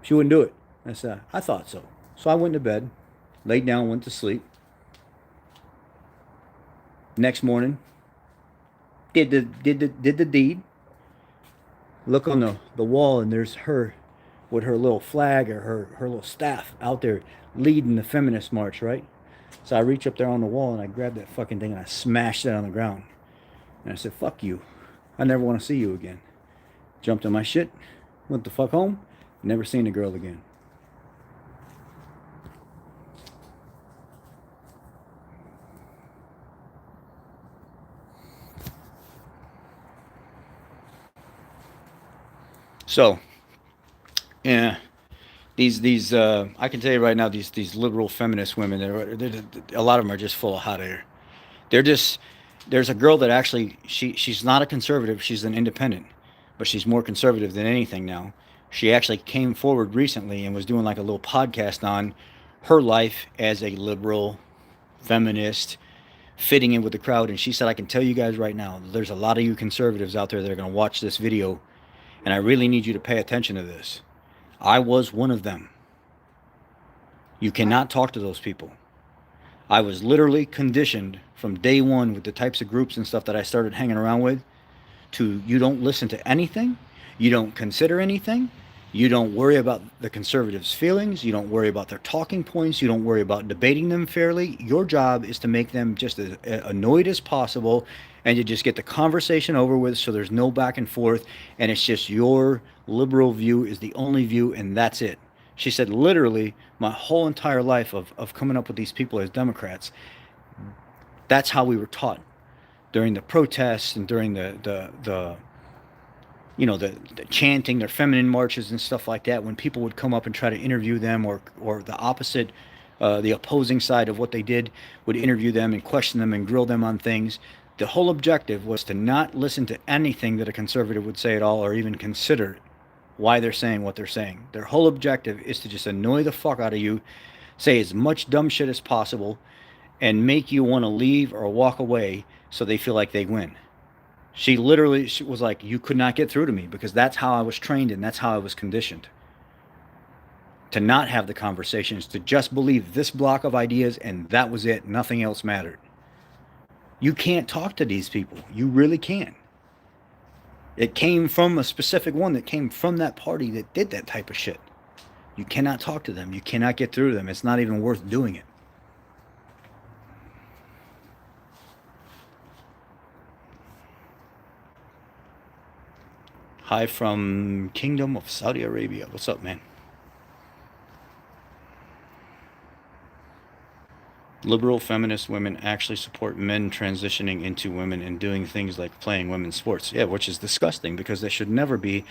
wouldn't do it. I said, "I thought so." So I went to bed, laid down, went to sleep. Next morning, did the deed. Look on the wall and there's her with her little flag or her little staff out there leading the feminist march, right? So I reach up there on the wall and I grab that fucking thing and I smashed it on the ground. And I said, "Fuck you. I never want to see you again." Jumped on my shit, went the fuck home, never seen the girl again. So, yeah, these I can tell you right now, these liberal feminist women, they're a lot of them are just full of hot air. They're just there's a girl that actually she's not a conservative, she's an independent, but she's more conservative than anything now. She actually came forward recently and was doing like a little podcast on her life as a liberal feminist fitting in with the crowd, and she said, "I can tell you guys right now, there's a lot of you conservatives out there that are going to watch this video, and I really need you to pay attention to this. I was one of them. You cannot talk to those people. I was literally conditioned from day one with the types of groups and stuff that I started hanging around with to you don't listen to anything, you don't consider anything, you don't worry about the conservatives' feelings, you don't worry about their talking points, you don't worry about debating them fairly. Your job is to make them just as annoyed as possible and to just get the conversation over with so there's no back and forth and it's just your liberal view is the only view and that's it." She said, literally, my whole entire life of coming up with these people as Democrats, that's how we were taught during the protests and during the the chanting, their feminine marches and stuff like that. When people would come up and try to interview them, or the opposite, the opposing side of what they did would interview them and question them and grill them on things. The whole objective was to not listen to anything that a conservative would say at all, or even consider why they're saying what they're saying. Their whole objective is to just annoy the fuck out of you, say as much dumb shit as possible, and make you want to leave or walk away so they feel like they win. She was like, "You could not get through to me because that's how I was trained and that's how I was conditioned. To not have the conversations, to just believe this block of ideas and that was it. Nothing else mattered." You can't talk to these people. You really can't. It came from a specific one that came from that party that did that type of shit. You cannot talk to them. You cannot get through to them. It's not even worth doing it. Hi from Kingdom of Saudi Arabia. What's up, man? Liberal feminist women actually support men transitioning into women and doing things like playing women's sports. Yeah, which is disgusting because there should never be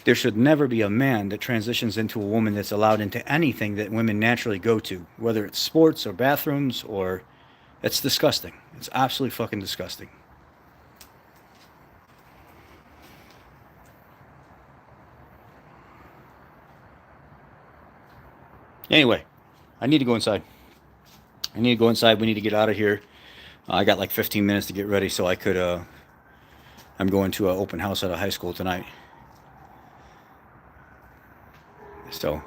a man that transitions into a woman that's allowed into anything that women naturally go to, whether it's sports or bathrooms or it's disgusting. It's absolutely fucking disgusting. Anyway, I need to go inside. I need to go inside. We need to get out of here. I got like 15 minutes to get ready so I could I'm going to an open house at a high school tonight. So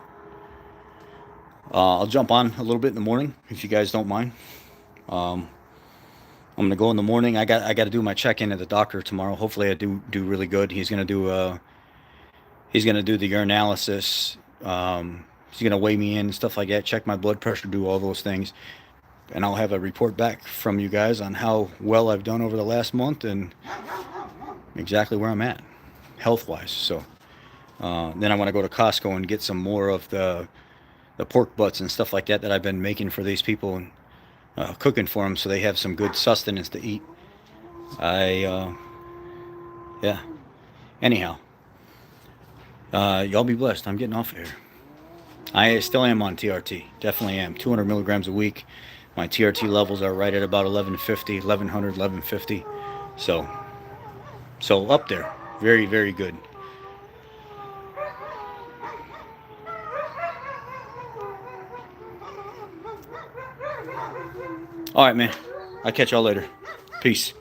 I'll jump on a little bit in the morning if you guys don't mind. Um, I'm gonna go in the morning. I got to do my check-in at the doctor tomorrow. Hopefully, I do really good. He's gonna do the urinalysis. He's gonna weigh me in and stuff like that. Check my blood pressure. Do all those things, and I'll have a report back from you guys on how well I've done over the last month and exactly where I'm at, health-wise. So then I want to go to Costco and get some more of the pork butts and stuff like that I've been making for these people and cooking for them, so they have some good sustenance to eat. Yeah. Anyhow, y'all be blessed. I'm getting off here. I still am on TRT. Definitely am. 200 milligrams a week. My TRT levels are right at about 1150, 1100, 1150. So up there. Very, very good. All right, man. I'll catch y'all later. Peace.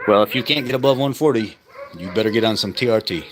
Well, if you can't get above 140, you better get on some TRT.